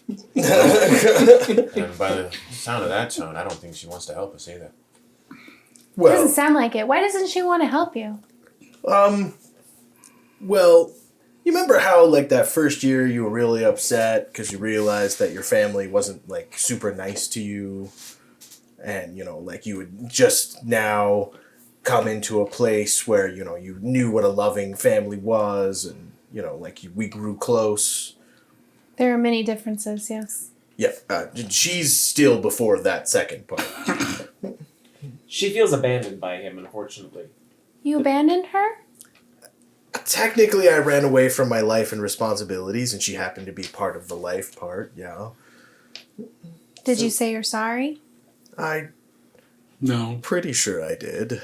by the sound of that tone, I don't think she wants to help us either. Well, Doesn't sound like it. Why doesn't she want to help you? Well, you remember how, like, that first year you were really upset because you realized that your family wasn't, like, super nice to you? And, you know, like, you would just now come into a place where, you know, you knew what a loving family was and, you know, like, we grew close. There are many differences, yes. Yeah, she's still before that second part. She feels abandoned by him, unfortunately. You abandoned her? Technically, I ran away from my life and responsibilities, and she happened to be part of the life part, yeah. Did you say you're sorry? I'm No. pretty sure I did.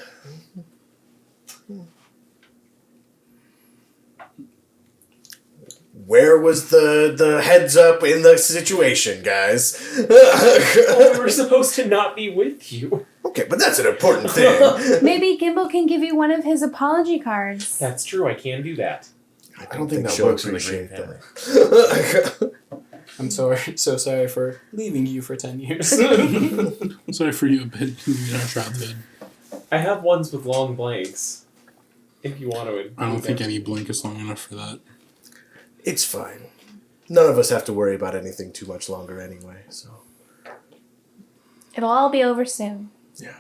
Where was the heads up in the situation, guys? Well, we were supposed to not be with you. Okay, but that's an important thing. Maybe Gimbo can give you one of his apology cards. That's true, I can do that. I don't think that she'll works with a appreciate great family. that. I'm so sorry for leaving you for 10 years. Sorry for you, but in our childhood. I have ones with long blanks. If you want to. I don't think any blink is long enough for that. It's fine. None of us have to worry about anything too much longer anyway, so. It'll all be over soon. Yeah.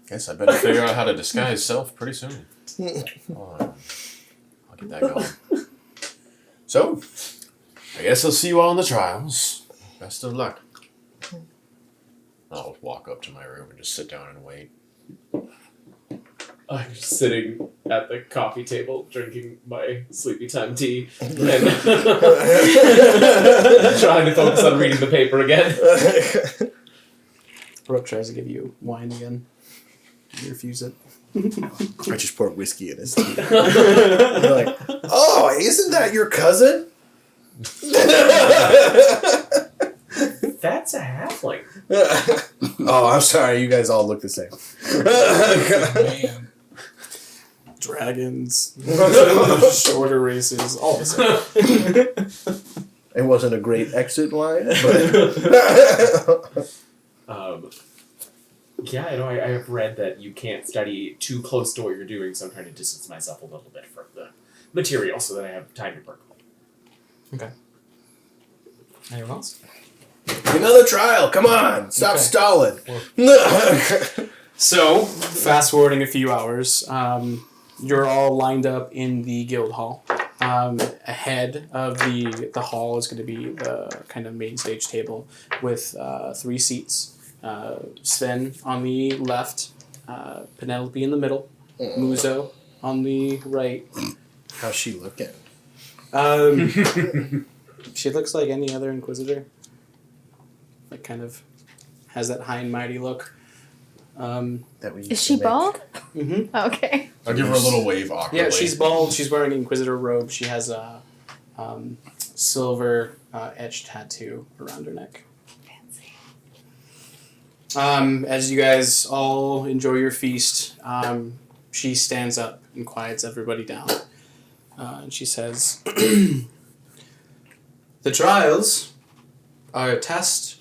Guess I better figure out how to disguise self pretty soon. I'll get that going. So, I guess I'll see you all in the trials. Best of luck. I'll walk up to my room and just sit down and wait. I'm just sitting at the coffee table drinking my sleepy time tea and trying to focus on reading the paper again. Brooke tries to give you wine again. You refuse it. I just poured whiskey in his tea. They're like, oh, isn't that your cousin? That's a halfling. Oh, I'm sorry. You guys all look the same. Man. Dragons, shorter races, all the same. It wasn't a great exit line, but Yeah, I know. I have read that you can't study too close to what you're doing, so I'm trying to distance myself a little bit from the material so that I have time to percolate. Okay. Anyone else? Another trial. Come on. Stop Okay. stalling. So, fast forwarding a few hours, you're all lined up in the guild hall. Ahead of the hall is going to be the kind of main stage table with 3 seats. Sven on the left, Penelope in the middle, Muzo on the right. How's she looking? She looks like any other Inquisitor. Like, kind of has that high and mighty look. That we used Is to she make. bald? Mm-hmm. Okay. I'll give her a little wave awkwardly. Yeah, she's bald. She's wearing an Inquisitor robe. She has a silver etched tattoo around her neck. Fancy. As you guys all enjoy your feast, she stands up and quiets everybody down. And she says, "The trials are a test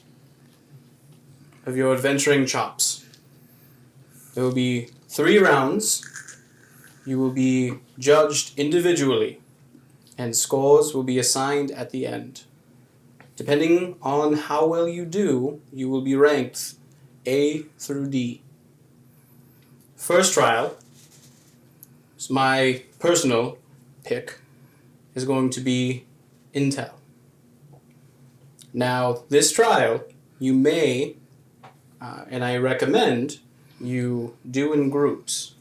of your adventuring chops. There will be 3 rounds. You will be judged individually, and scores will be assigned at the end. Depending on how well you do, you will be ranked A through D. First trial, is my personal pick, is going to be Intel. Now, this trial, you may, and I recommend, you do in groups.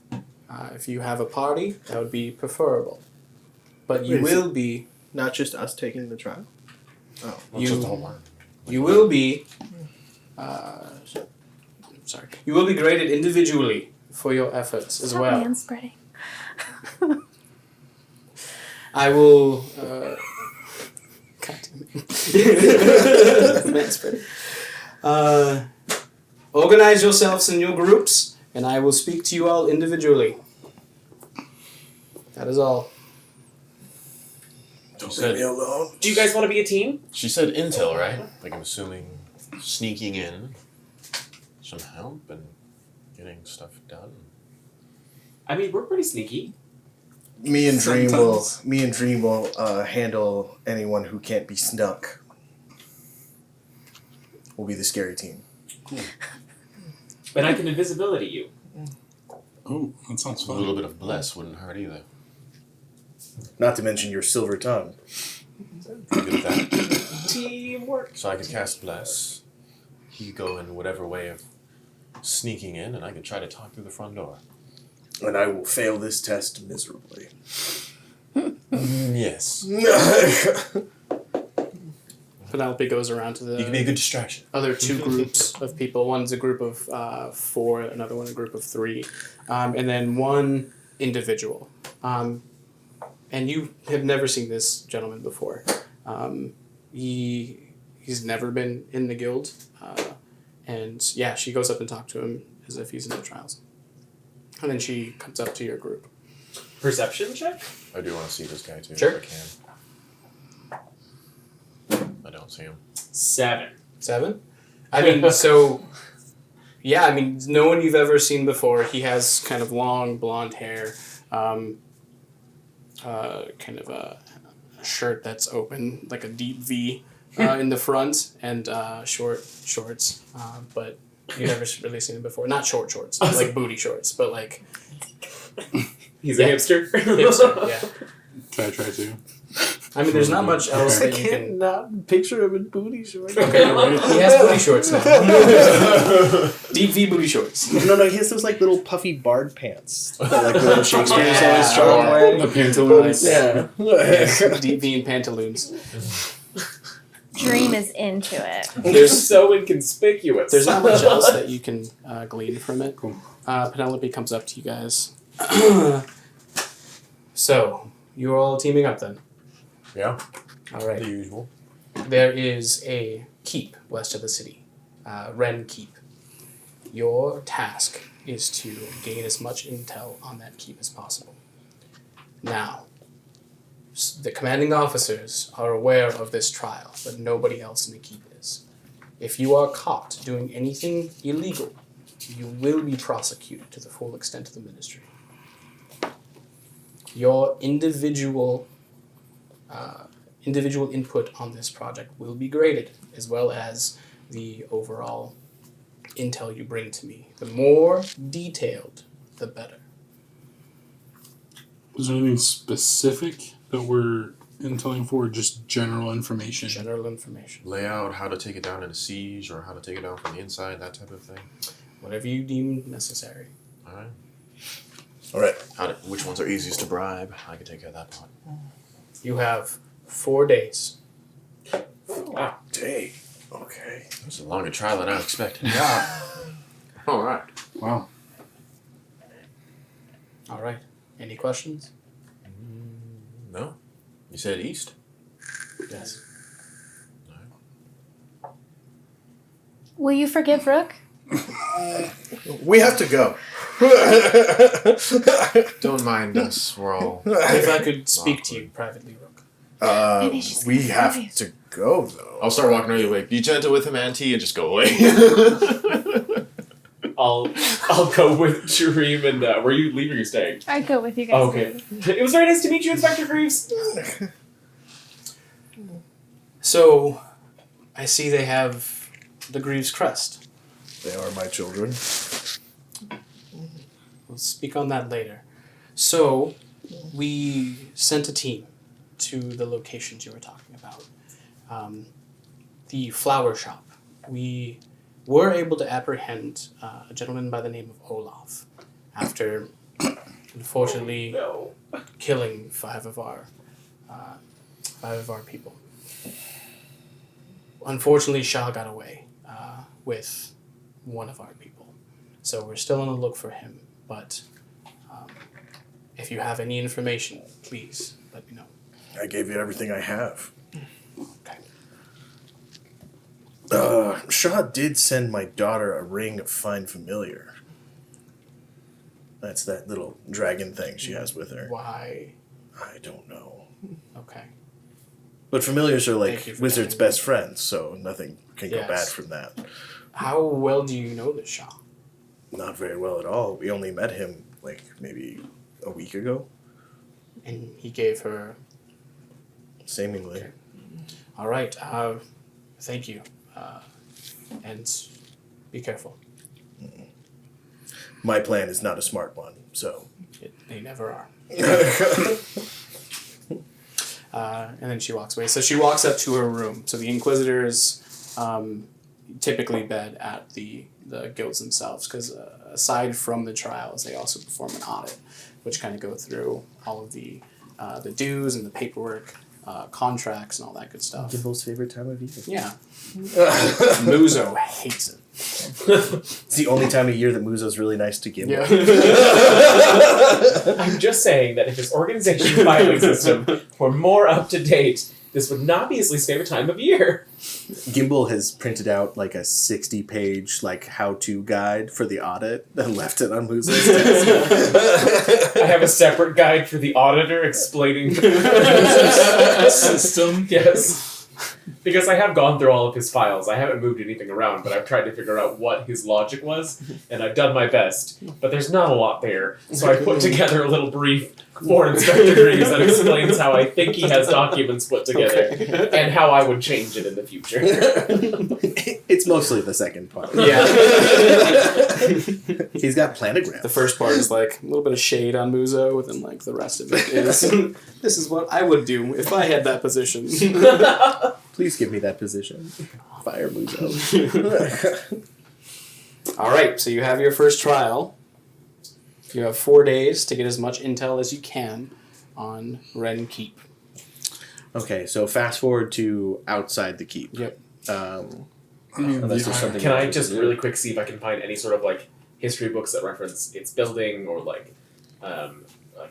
If you have a party, that would be preferable. But you Wait, is will be... Not just us taking the trial? Oh. Well, just the whole line. You will be... sorry. You will be graded individually for your efforts as Stop well. manspreading. I will... God damn it. Manspreading. Organize yourselves in your groups, and I will speak to you all individually. That is all. Don't said- leave me alone. Do you guys want to be a team? She said intel, right? Like, I'm assuming sneaking in, some help, and getting stuff done. I mean, we're pretty sneaky. Me and Dream will Sometimes. handle anyone who can't be snuck. We'll be the scary team. And I can invisibility you. Oh, that sounds A fun. little bit of bless wouldn't hurt either. Not to mention your silver tongue. Pretty good at that. Teamwork. So I could cast bless. He could go in whatever way of sneaking in, and I could try to talk through the front door. And I will fail this test miserably. Yes. Penelope goes around to You can be a the good distraction. other 2 groups of people. One's a group of 4, another one a group of 3, and then 1 individual. And you have never seen this gentleman before. He's never been in the guild, and yeah, she goes up and talks to him as if he's in the trials. And then she comes up to your group. Perception check? I do want to see this guy too. Sure. If I can. I don't see him. 7. 7? I mean, so... Yeah, I mean, no one you've ever seen before. He has kind of long blonde hair, kind of a shirt that's open, like a deep V in the front, and short shorts. But you've never really seen him before. Not short shorts, like booty shorts, but like... He's Yeah. a hipster. hipster, yeah. Can I try to? I mean, there's not much else I that you can... not picture him in booty shorts. Okay, you're right. He has booty shorts now. Deep V booty shorts. No, he has those like little puffy bard pants that like William Shakespeare's Yeah. always trying to wear. The pantaloons. Yeah. Yes, deep V and pantaloons. Dream is into it. There's so inconspicuous. There's not much else that you can glean from it. Cool. Penelope comes up to you guys. So, you're all teaming up then? Yeah. All right. The usual. There is a keep west of the city, Ren Keep. Your task is to gain as much intel on that keep as possible. Now, the commanding officers are aware of this trial, but nobody else in the keep is. If you are caught doing anything illegal, you will be prosecuted to the full extent of the ministry. Your individual input on this project will be graded, as well as the overall intel you bring to me. The more detailed, the better. Is there anything specific that we're intelling for, or just general information? General information. Layout, how to take it down in a siege, or how to take it down from the inside, that type of thing. Whatever you deem necessary. All right. All right. Which ones are easiest to bribe? I can take care of that part. You have 4 days. Wow. Day. Okay. This is a longer trial than I expected. Yeah. All right. Wow. All right. Any questions? No. You said east. Yes. Will you forgive Rook? We have to go. Don't mind us. We're all. If I could speak to you privately, Rook. Maybe she's We gonna have love you. to go, though. I'll start walking around you like, be gentle with him, Auntie, and just go away. I'll go with Shareem and were you leaving or you staying? I'd go with you guys. Oh, okay. It was very nice to meet you, Inspector Greaves. So, I see they have the Greaves crest. They are my children. We'll speak on that later. So, we sent a team to the locations you were talking about. The flower shop. We were able to apprehend a gentleman by the name of Olaf after, unfortunately, killing five of our people. Unfortunately, Shah got away with one of our people. So we're still on the look for him. But if you have any information, please let me know. I gave you everything I have. Okay. Shah did send my daughter a ring of fine familiar. That's that little dragon thing she has with her. Why? I don't know. Okay. But familiars are like Thank you for wizards' telling me. best friends, so nothing can go Yes. bad from that. How well do you know this Shah? Not very well at all. We only met him like maybe a week ago, And he gave her. seemingly. Okay. All right. Thank you. And be careful. My plan is not a smart one, so. They never are. And then she walks away. So she walks up to her room. So the Inquisitors typically bed at the guilds themselves, because aside from the trials, they also perform an audit, which kind of go through all of the dues and the paperwork, contracts, and all that good stuff. Gimble's favorite time of year. Yeah. Muzo hates it. It's the only time of year that Muzo's really nice to Gimble. Yeah. I'm just saying that if his organization filing system were more up to date, this would not be his least favorite time of year. Gimble has printed out like a 60-page like how-to guide for the audit and left it on Muzo's desk. I have a separate guide for the auditor explaining System. Yes. Because I have gone through all of his files. I haven't moved anything around, but I've tried to figure out what his logic was, and I've done my best. But there's not a lot there, so I put together a little brief for Inspector Greaves that explains how I think he has documents put together, and how I would change it in the future. It's mostly the second part. Yeah. He's got planograms. The first part is like a little bit of shade on Muzo, and then like the rest of it is this is what I would do if I had that position. Please give me that position. Fire Muzo. All right, so you have your first trial. You have 4 days to get as much intel as you can on Ren Keep. Okay, so fast forward to outside the keep. Yep. Unless there's something. Can I just really quick see if I can find any sort of like history books that reference its building or like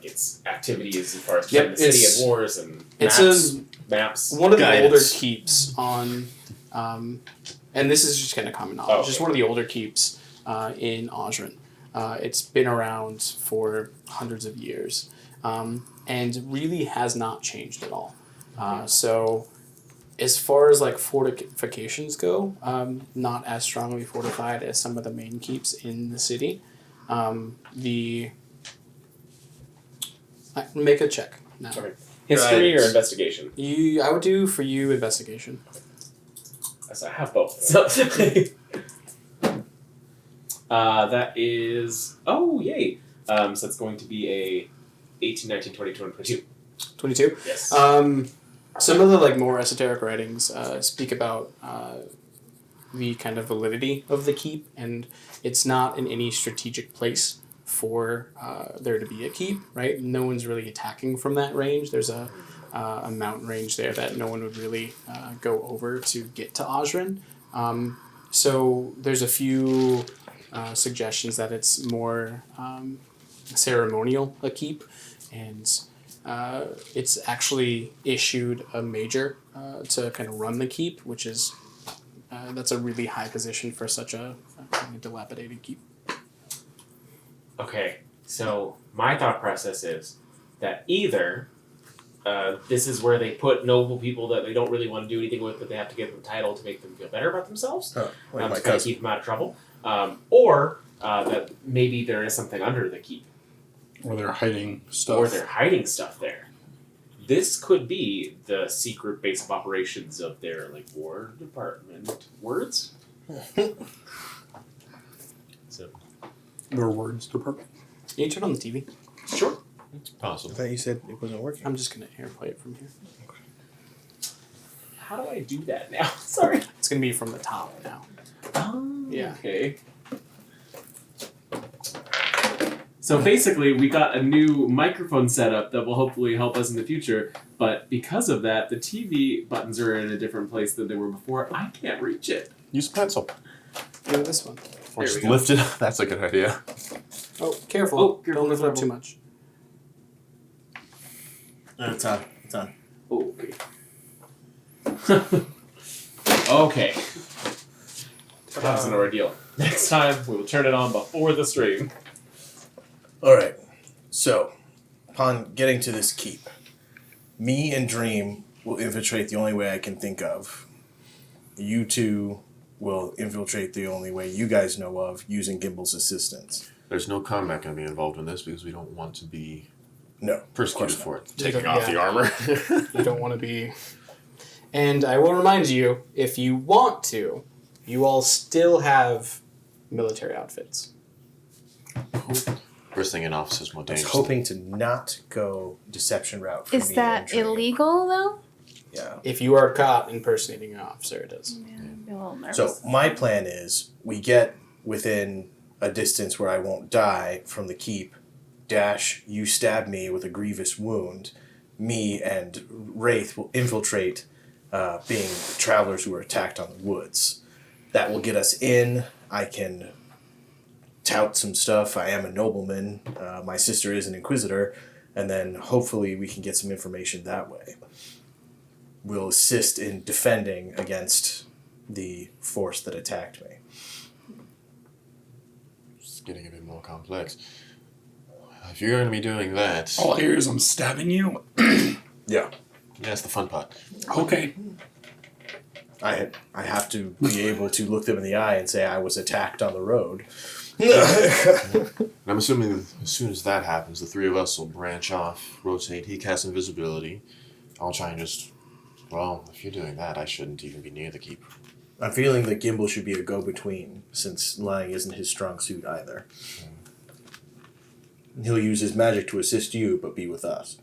its activities as far as Yep, the city it's- and wars and It's maps? one of the Guidance. older keeps on, and this is just kind of common knowledge. Oh, okay. Just one of the older keeps in Audren. It's been around for hundreds of years, and really has not changed at all. So As far as like fortifications go, not as strongly fortified as some of the main keeps in the city. Make a check now. Okay. History or Right. investigation? I would do for you investigation. Yes, I have both. So that is yay. So it's going to be a 18, 19, 20, 22. 22. Yes. Some of the like more esoteric writings speak about the kind of validity of the keep, and it's not in any strategic place for there to be a keep, right? No one's really attacking from that range. There's a mountain range there that no one would really go over to get to Osrin. So there's a few suggestions that it's more ceremonial, a keep, and it's actually issued a major to kind of run the keep, which is that's a really high position for such a dilapidated keep. Okay, so my thought process is that either this is where they put noble people that they don't really want to do anything with, but they have to give them a title to make them feel better about themselves, Oh, like my to kind of keep them out of trouble, or that maybe there is something under the keep, Or they're hiding stuff. or they're hiding stuff there. This could be the secret base of operations of their like war department. Words? So Their words department. Can you turn on the TV? sure. I Possible. thought you said it wasn't working. I'm just gonna airplay it from here. How do I do that now? Sorry. It's gonna be from the top now. Oh, Yeah. Okay. So basically, we got a new microphone setup that will hopefully help us in the future. But because of that, the TV buttons are in a different place than they were before. I can't reach it. Use a pencil. Do this one. Or There just we go. lift it up. That's a good idea. Oh, careful! Oh, careful, Don't lift it up careful. too much. It's on. It's on. Okay. Okay. That was an ordeal. Next time, we will turn it on before the stream. All right. So, upon getting to this keep, me and Dream will infiltrate the only way I can think of. You two will infiltrate the only way you guys know of, using Gimble's assistance. There's no combat going to be involved in this because we don't want to be No, of persecuted course for it. Take Taking a- off yeah. the armor. You don't want to be. And I will remind you, if you want to, you all still have military outfits. First thing in office is more I was dangerous. hoping to not go deception route for Is me that and Dream. illegal though? Yeah. If you are caught impersonating an officer, it is. Yeah, I'd be a little nervous. So my plan is we get within a distance where I won't die from the keep. Dash, you stab me with a grievous wound. Me and Wraith will infiltrate, being travelers who were attacked on the woods. That will get us in. I can tout some stuff. I am a nobleman. My sister is an inquisitor. And then hopefully we can get some information that way. We'll assist in defending against the force that attacked me. It's getting a bit more complex. If you're going to be doing that, All I hear is I'm stabbing you. Yeah. that's the fun part. Okay. I have to be able to look them in the eye and say I was attacked on the road. And I'm assuming that as soon as that happens, the three of us will branch off, rotate. He casts invisibility. I'll try and just. Well, if you're doing that, I shouldn't even be near the keep. I'm feeling that Gimble should be a go-between, since lying isn't his strong suit either. He'll use his magic to assist you, but be with us.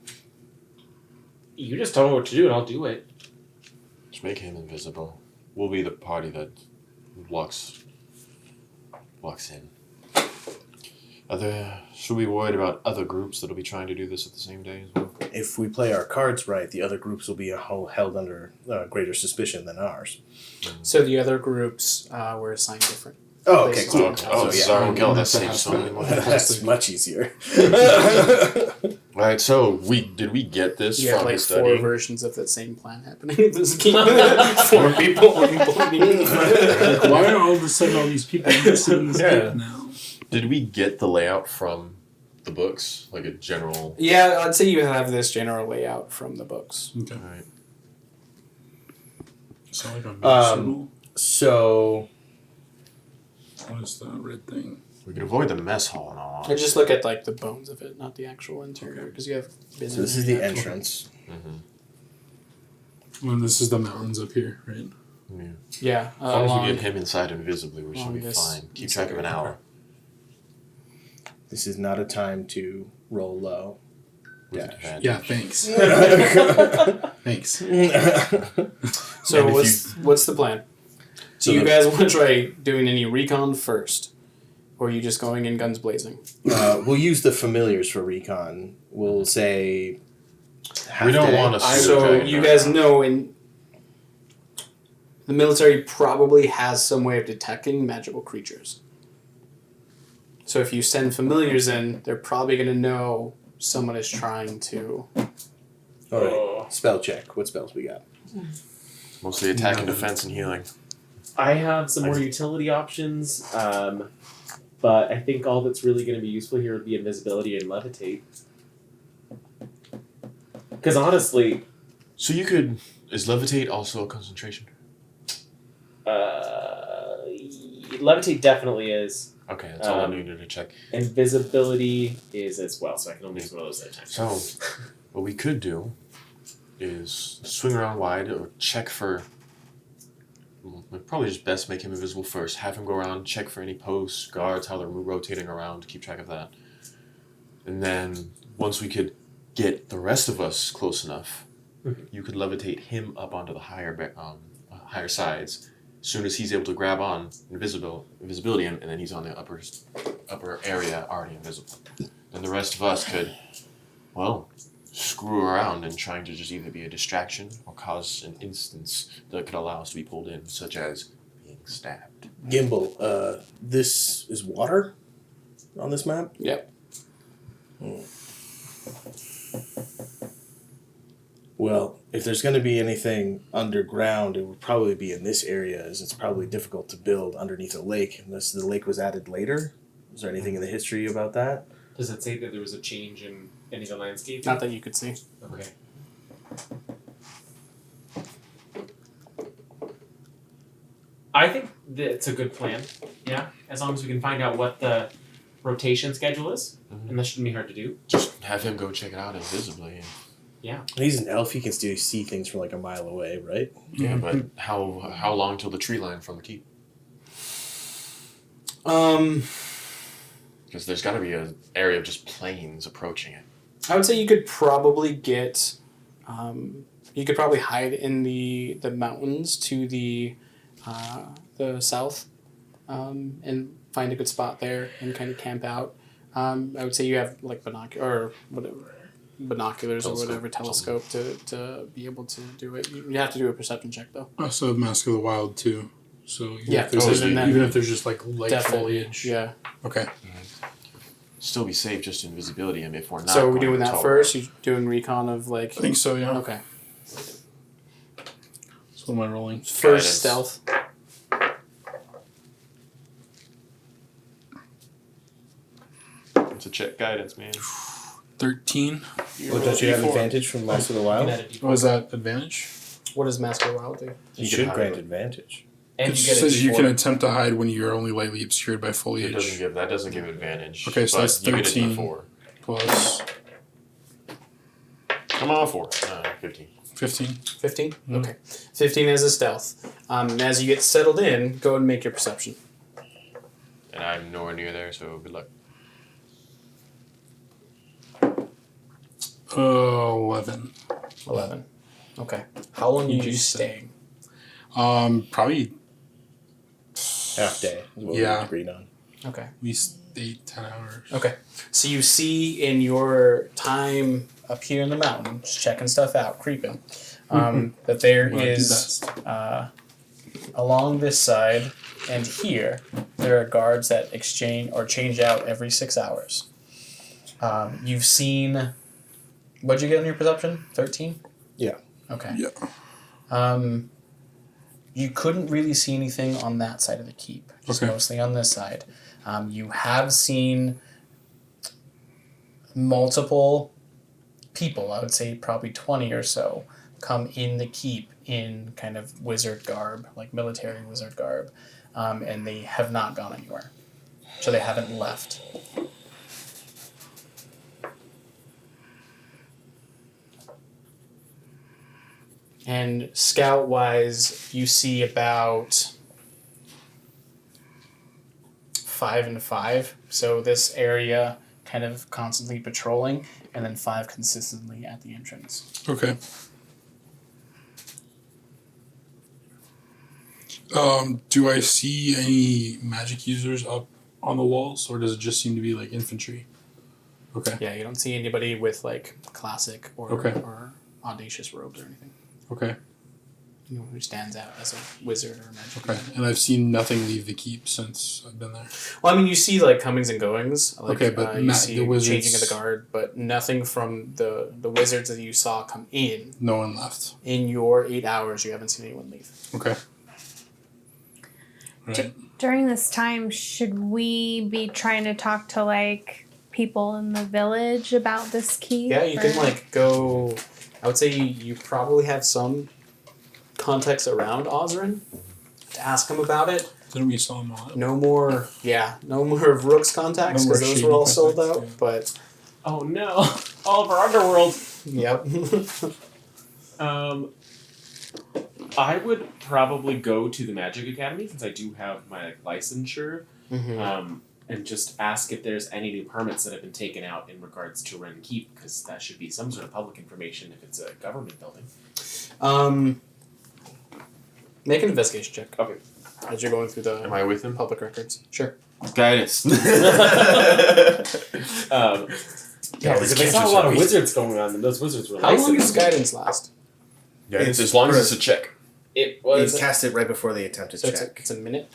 You just tell me what to do and I'll do it. Just make him invisible. We'll be the party that walks in. Should we be worried about other groups that'll be trying to do this at the same day as well? If we play our cards right, the other groups will be held under greater suspicion than ours. So the other groups were assigned different. Oh, okay, places. cool. Oh, So, yeah. sorry, Gil, that That's the saves house so that- many more. That's much easier. Right, so did we get this You have from like his 4 study? versions of that same plan happening in this game. 4 people. Why are all of a sudden all these people missing in this Yeah. book now? Did we get the layout from the books? Like a general... Yeah, I'd say you have this general layout from the books. Okay. Alright. So like a big Um, circle. So What is the red thing? We could avoid the mess hall and all. I just look at like the bones of it, not the actual interior, because you have been so in this there is the yet. entrance. Well, this is the mountains up here, right? Yeah. Yeah, As long as we along- get him inside invisibly, we should along be this- fine. Keep this track of an area. hour. This is not a time to roll low. With Dash. advantage. Yeah, thanks. Thanks. So And if what's the plan? So Do you the- guys want to try doing any recon first, or are you just going in guns blazing? We'll use the familiars for recon. We'll say. We don't half-day. want to So you guys know the military probably has some way of detecting magical creatures. So if you send familiars in, they're probably going to know someone is trying to. All right. Spell check. What spells we got? Mostly attack and defense and healing. I have some more utility options, but I think all that's really going to be useful here would be invisibility and levitate. Because honestly, So you could. Is levitate also a concentration? levitate definitely is. Okay, that's all I Um, needed to check. Invisibility is as well, so I can only use one of those at a time. So, what we could do is swing around wide or check for. Probably just best make him invisible first. Have him go around, check for any posts, guards, how they're rotating around, keep track of that. And then once we could get the rest of us close enough, you could levitate him up onto the higher sides. As soon as he's able to grab on invisibility, and then he's on the upper area already invisible. Then the rest of us could, well, screw around and trying to just either be a distraction or cause an instance that could allow us to be pulled in, such as being stabbed. Gimbal. This is water on this map? Yep. Well, if there's going to be anything underground, it would probably be in this area, as it's probably difficult to build underneath a lake unless the lake was added later. Is there anything in the history about that? Does it say that there was a change in any of the landscape? Not that you could see. Okay. I think that's a good plan. Yeah, as long as we can find out what the rotation schedule is, and that shouldn't be hard to do. Just have him go check it out invisibly. He's an elf. He can still see things from like a mile away, right? Yeah, but how long till the tree line from the keep? Because there's got to be an area of just planes approaching it. I would say you could probably get, you could probably hide in the mountains to the south, and find a good spot there and kind of camp out. I would say you have like binoculars Telescope, or whatever telescope to be able to do it. You have to do a perception check though. Also, Mask of the Wild too. So even Yeah, if there's so like, then that- even if there's just like light Definitely. foliage. Yeah. Okay. Still be safe just invisibility, and if we're not. So are we going doing that tall first? You doing recon of like? I think so. Yeah. Okay. So what am I rolling? First Guidance. stealth. It's a check guidance, man. 13. Well, don't you have advantage from Master of the You Wild? can add a D4. Was that advantage? What does Master of Wild do? You You should can grant hide. advantage. And It you get a says you D4. can attempt to hide when you're only lightly obscured by That foliage. doesn't give advantage. Okay, so but that's you get a 13. D4. Plus Come on, 4. 15. 15. 15? Okay. 15 as a stealth. As you get settled in, go and make your perception. And I'm nowhere near there, so good luck. 11. 11. Okay. How long You are you just staying? Probably Half day is what Yeah. we agreed on. Okay. at least 8-10 hours. Okay. So you see in your time up here in the mountain, just checking stuff out, creeping, that there Well, I do is best. along this side and here, there are guards that exchange or change out every 6 hours. You've seen. What'd you get on your perception? 13? Yeah. Okay. Yeah. You couldn't really see anything on that side of the keep, just Okay. mostly on this side. You have seen multiple people, I would say probably 20 or so, come in the keep in kind of wizard garb, like military wizard garb, and they have not gone anywhere. So they haven't left. And scout-wise, you see about 5 and 5. So this area kind of constantly patrolling, and then 5 consistently at the entrance. Okay. Do I see any magic users up on the walls, or does it just seem to be like infantry? Okay. Yeah, you don't see anybody with like classic or audacious robes or anything. Okay. You know, who stands out as a wizard or a magic Okay. user. And I've seen nothing leave the keep since I've been there. Well, I mean, you see like comings and goings. Like, Okay, but you see the wizards- changing of the guard, but nothing from the wizards that you saw come in. No one left. In your 8 hours, you haven't seen anyone leave. Okay. Right. During this time, should we be trying to talk to like people in the village about this keep? Yeah, you can or- like go. I would say you probably have some context around Osrin to ask him about it. Didn't we sell them all out? No more of Rook's contacts No more because those shady were all sold contacts, out. yeah. But Oh no! All of our underworld. yep. I would probably go to the Magic Academy since I do have my licensure, and just ask if there's any new permits that have been taken out in regards to Ren Keep, because that should be some sort of public information if it's a government building. Make an investigation check. Okay. As you're going through the Am I with him? public records. Sure. Guidance. Yeah, because I saw a lot of wizards going on, and those wizards were How long licensed. does guidance last? Guidance, as long as it's a check. It You was cast it right before the attempted So check. it's a minute.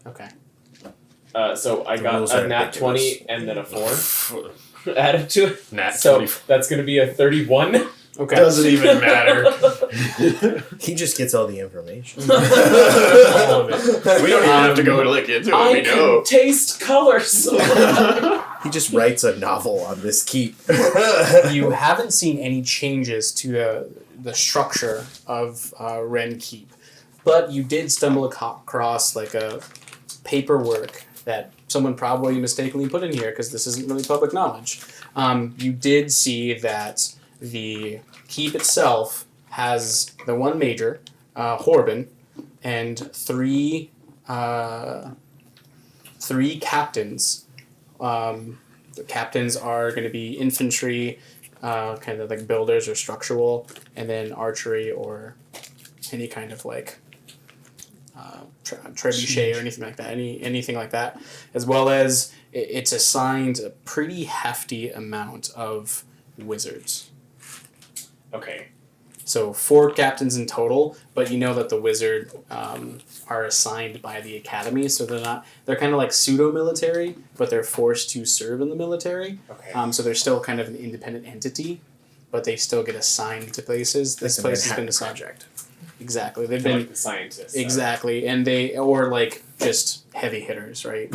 Okay. so I The got rules a are nat ridiculous. 20 and then a 4 added to it. Nat So 20. that's going to be a 31. Okay. Doesn't even matter. He just gets all the information. All of it. We don't even have to go look into it. I We know. can taste colors. He just writes a novel on this keep. You haven't seen any changes to the structure of Ren Keep, but you did stumble across like a paperwork that someone probably mistakenly put in here because this isn't really public knowledge. You did see that the keep itself has the one major, Horben, and three captains. The captains are going to be infantry, kind of like builders or structural, and then archery or any kind of like trebuchet or anything like that. Anything like that, as well as it's assigned a pretty hefty amount of wizards. Okay. So 4 captains in total, but you know that the wizard are assigned by the academy, so they're kind of like pseudo-military, but they're forced to serve in the military. Okay. So they're still kind of an independent entity, but they still get assigned to places. This It's a place has been Manhattan assigned. project. Exactly. They've They're been like the scientists. exactly, and or like just heavy hitters, right?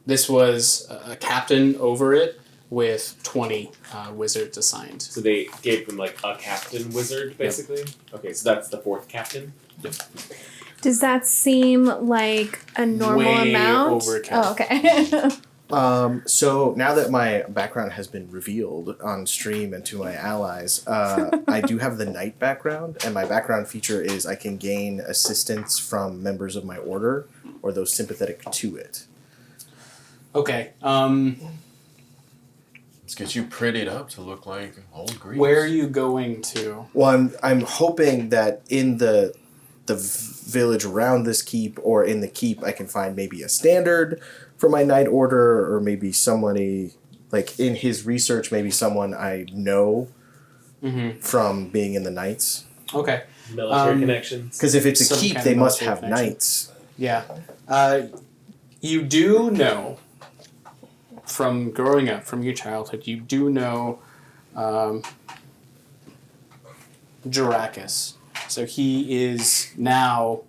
This was a captain over it with 20 wizards assigned. So they gave them like a captain wizard, basically? Okay, so that's the 4th captain? Does that seem like a normal Way amount? overkill. Oh, okay. So now that my background has been revealed on stream and to my allies, I do have the knight background, and my background feature is I can gain assistance from members of my order or those sympathetic to it. Okay. Let's get you prettied up to look like old Greece. Where are you going to? Well, I'm hoping that in the village around this keep or in the keep I can find maybe a standard for my knight order, or maybe somebody like in his research, maybe someone I know from being in the knights. Okay. Military connections. Because if it's a Some keep, kind they of must military have connection. knights. Yeah. You do know from growing up, from your childhood, you do know Jaracus. So he is now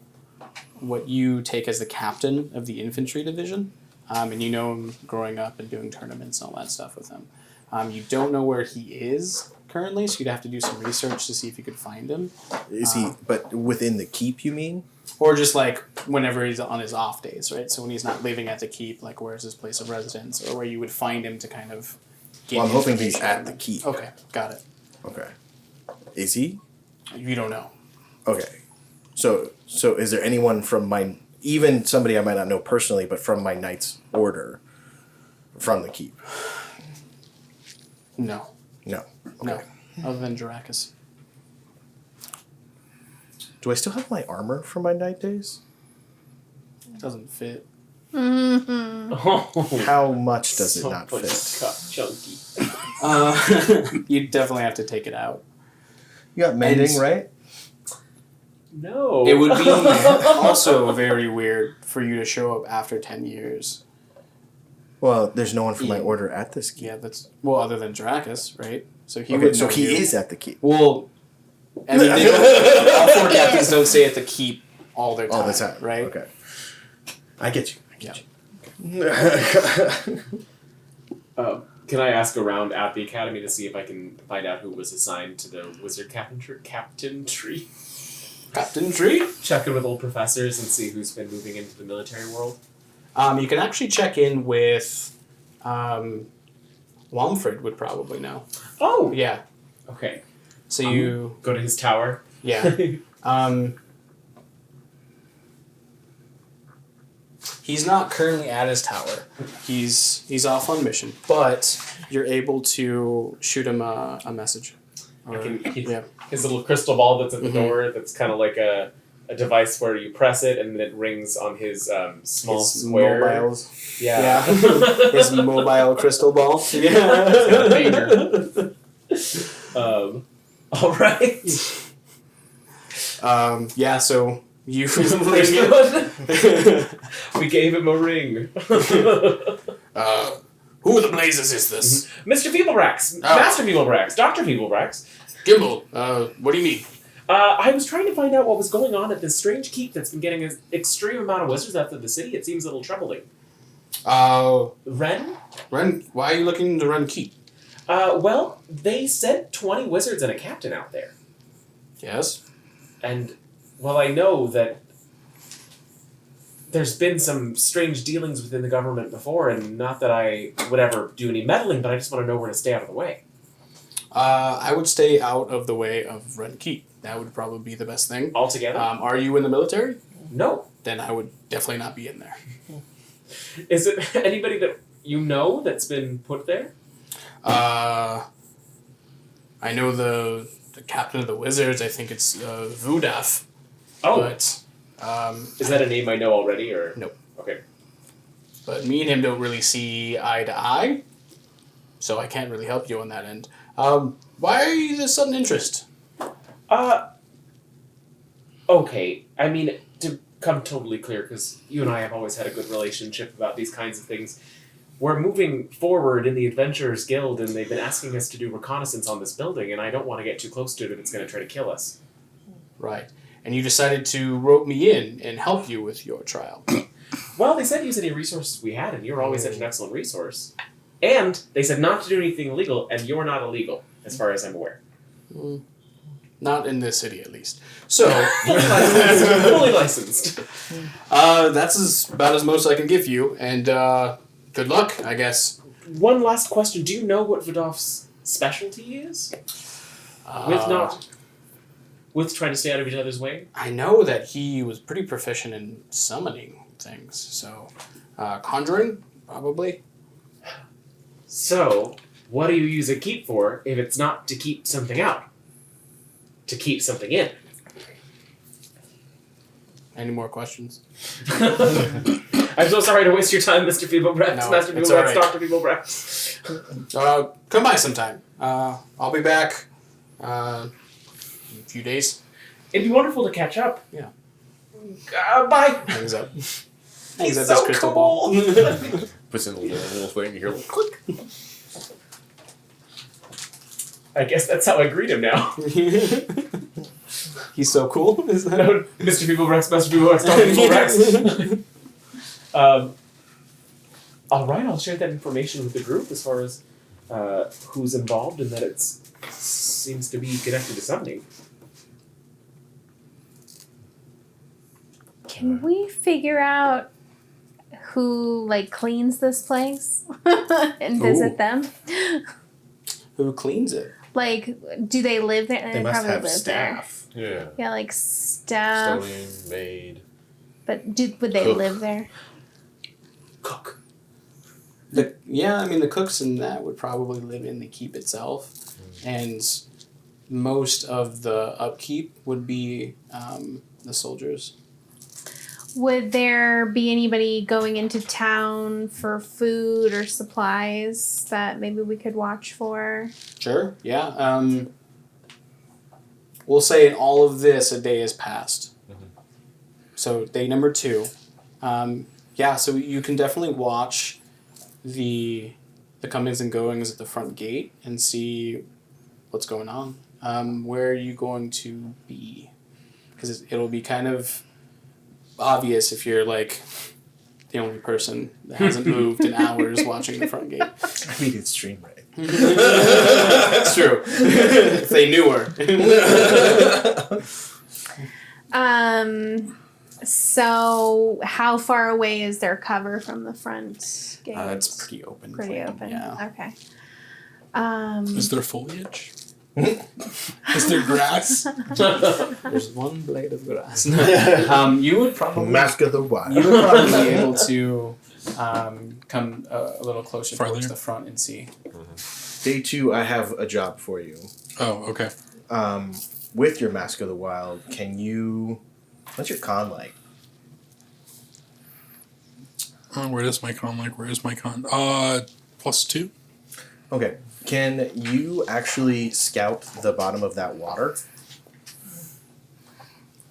what you take as the captain of the infantry division. And you know him growing up and doing tournaments and all that stuff with him. You don't know where he is currently, so you'd have to do some research to see if you could find him. Is he? But within the keep, you mean? Or just like whenever he's on his off days, right? So when he's not living at the keep, like where's his place of residence, or where you would find him to kind of get Well, I'm hoping he's information. at the keep. Okay, got it. Okay. Is he? You don't know. Okay. So is there anyone from my, even somebody I might not know personally, but from my knight's order, from the keep? No. No. No. Other than Jaracus. Do I still have my armor from my knight days? Doesn't fit. Mm-hmm. Oh, How much does it not somebody fit? got chunky. You definitely have to take it out. You got mending, And- right? No. It would be also very weird for you to show up after 10 years. Well, there's no one from my Yeah. order at this keep. Yeah, that's... Well, other than Jaracus, right? So he Okay, would so know he you. is at the keep. Well, I mean, they don't, all 4 captains don't stay at the keep all their time. All the time, right? Okay. I get you. Can I ask around at the academy to see if I can find out who was assigned to the wizard captainry? Captain Tree? Check in with old professors and see who's been moving into the military world. You can actually check in with... Wamford would probably know. Oh! Yeah. Okay. So you... Go to his tower. Yeah. He's not currently at his tower. He's off on mission, but you're able to shoot him a message. Or, yeah. His little crystal ball that's at the Mhm. door that's kind of like a device where you press it and then it rings on his small His square. mobiles. Yeah. His mobile crystal ball. All right. Yeah, so you... We gave him a ring. Who the blazes is this? Mr. Feeblebrax, Oh. Master Feeblebrax, Dr. Feeblebrax. Gimbal, what do you need? I was trying to find out what was going on at this strange keep that's been getting an extreme amount of wizards out of the city. It seems a little troubling. Ren? Ren, why are you looking to run keep? Well, they said 20 wizards and a captain out there. Yes. And, well, I know that there's been some strange dealings within the government before, and not that I would ever do any meddling, but I just want to know where to stay out of the way. I would stay out of the way of Ren Keep. That would probably be the best thing. Altogether? Are you in the military? No. Then I would definitely not be in there. Is it anybody that you know that's been put there? I know the captain of the wizards. I think it's Vudaf. Oh. But, Is that a name I know already, or? Nope. Okay. But me and him don't really see eye to eye, so I can't really help you on that end. Why are you this sudden interest? Okay. I mean, to come totally clear, because you and I have always had a good relationship about these kinds of things. We're moving forward in the Adventurers Guild, and they've been asking us to do reconnaissance on this building, and I don't want to get too close to it if it's going to try to kill us. Right. And you decided to rope me in and help you with your trial. Well, they said use any resources we had, and you're always such an excellent resource. And they said not to do anything illegal, and you're not illegal, as far as I'm aware. Not in this city, at least. So, Fully licensed. that's about as much I can give you, and good luck, I guess. One last question. Do you know what Vidov's specialty is? With trying to stay out of each other's way? I know that he was pretty proficient in summoning things, so conjuring, probably. So, what do you use a keep for if it's not to keep something out? To keep something in. Any more questions? I'm so sorry to waste your time, Mr. Feeblebrax, No, Master it's Feeblebrax, all right. Dr. Feeblebrax. Come by sometime. I'll be back in a few days. It'd be wonderful to catch up. Yeah. Bye. Hangs up. He's Hangs up so his crystal cool. ball. Puts in a little thing here. Click. I guess that's how I greet him now. He's so cool. Is that? No, Mr. Feeblebrax, Master Feeblebrax, Dr. Feeblebrax. All right, I'll share that information with the group as far as who's involved and that it seems to be connected to something. Can we figure out who like cleans this place and visit Ooh. them? Who cleans it? Like, do they live there? They must probably have live staff. Yeah. there. Yeah, like staff. Custodian, maid. But would they Cook. live there? Cook. The cooks in that would probably live in the keep itself, and most of the upkeep would be the soldiers. Would there be anybody going into town for food or supplies that maybe we could watch for? Sure. Yeah. We'll say in all of this, a day has passed. So day number 2. So you can definitely watch the comings and goings at the front gate and see what's going on. Where are you going to be? Because it'll be kind of obvious if you're like the only person that hasn't moved in hours watching the front gate. I mean, it's stream right. It's true. If they knew her. So how far away is their cover from the front gate? It's pretty open. Pretty plan, open. Yeah. Okay. Is there foliage? Is there grass? There's one blade of grass. You would probably Mask of the Wild. you would probably be able to come a little closer Farther? towards the front and see. Day 2, I have a job for you. Oh, okay. With your Mask of the Wild, can you... What's your con like? Where is my con? +2. Okay. Can you actually scout the bottom of that water?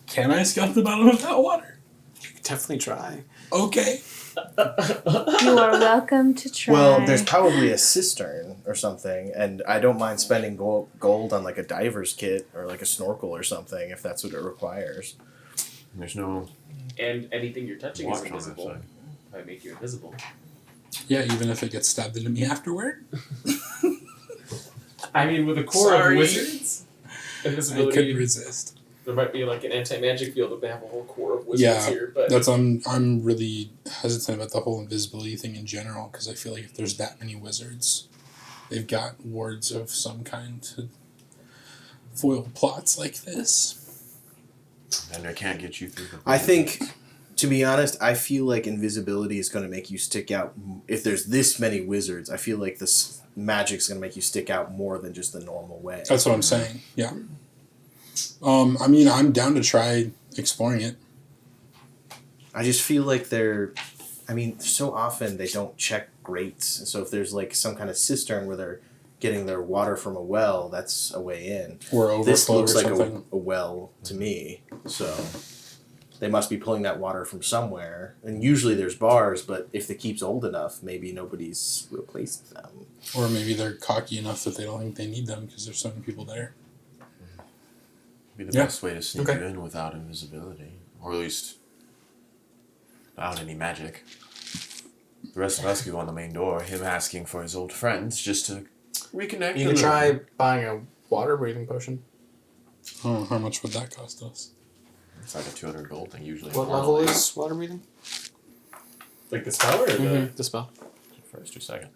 Can I scout the bottom of that water? You could definitely try. Okay. You are welcome to try. Well, there's probably a cistern or something, and I don't mind spending gold on like a diver's kit or like a snorkel or something if that's what it requires. There's no And anything you're touching is watch on that invisible. side. I make you invisible. Yeah, even if it gets stabbed into me afterward. I mean, with a core Sorry. of wizards, I invisibility. could resist. There might be like an anti-magic field if they have a whole core of wizards Yeah, here, but That's I'm really hesitant about the whole invisibility thing in general because I feel like if there's that many wizards, they've got wards of some kind to foil plots like this. And I can't get you through the I think, to be honest, I feel like invisibility is going to make you stick out. If there's this many wizards, I feel like this magic's going to make you stick out more than just the normal way. That's what I'm saying. Yeah. I mean, I'm down to try exploring it. I just feel like so often they don't check grates. And so if there's like some kind of cistern where they're getting their water from a well, that's a way in. Or overflow This looks or like something. a well to me. So they must be pulling that water from somewhere. And usually there's bars, but if the keep's old enough, maybe nobody's replaced them. Or maybe they're cocky enough that they don't think they need them because there's so many people there. Be the Yeah. best way to sneak Okay. you in without invisibility, or at least without any magic. The rest of us could go on the main door. Him asking for his old friends just to reconnect. You can try buying a water breathing potion. Oh, how much would that cost us? It's like a 200 gold thing usually. What level is water breathing? like the spell or the The spell. First or second?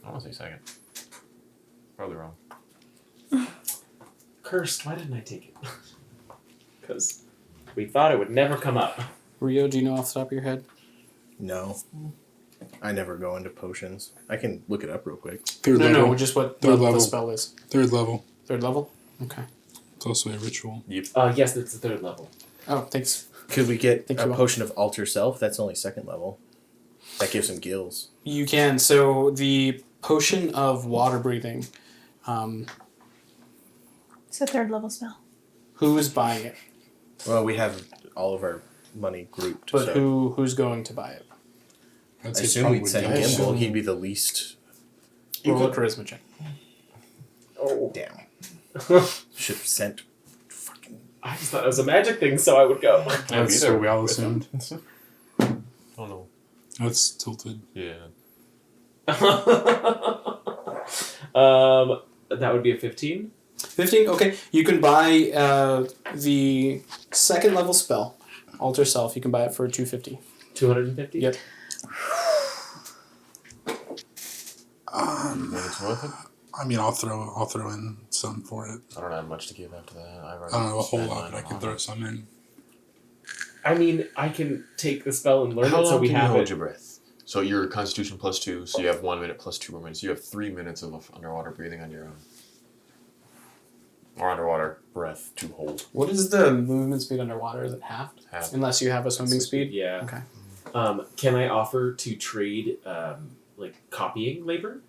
I want to say second. Probably wrong. cursed? Why didn't I take it? Because we thought it would never come up. Rio, do you know off the top of your head? No. I never go into potions. I can look it up real quick. Third level. No, just what Third level level. the spell is. Third level. Third level? Okay. It's also a ritual. Yes, it's the third level. Oh, thanks. Could we get Think a you will. potion of alter self? That's only second level. That gives him gills. You can. So the potion of water breathing, It's a third level spell. who's buying it? Well, we have all of our money grouped. But so who's going to buy it? I I'd say assume probably we'd send Gimble. Gimble. He'd be the least. Roll a charisma check. Oh, Damn. Should have sent. Fucking. I just thought it was a magic thing, so I would go. That's what we all assumed. Oh no. That's tilted. Yeah. That would be a 15. 15? Okay. You can buy the second level spell, Alter Self. You can buy it for 250. 250? Yep. You think it's worth it? I mean, I'll throw in some for it. I don't have much to give after that. I don't have a whole lot, but I can throw some in. I mean, I can take the spell and learn How it so long we can you have hold it. your breath? So your Constitution +2, so you have 1 minute plus 2 more minutes. You have 3 minutes of underwater breathing on your own. Or underwater breath to hold. What is the movement speed underwater? Is it half? Half. Unless you have a swimming speed? Yeah. Okay. Can I offer to trade, like, copying labor?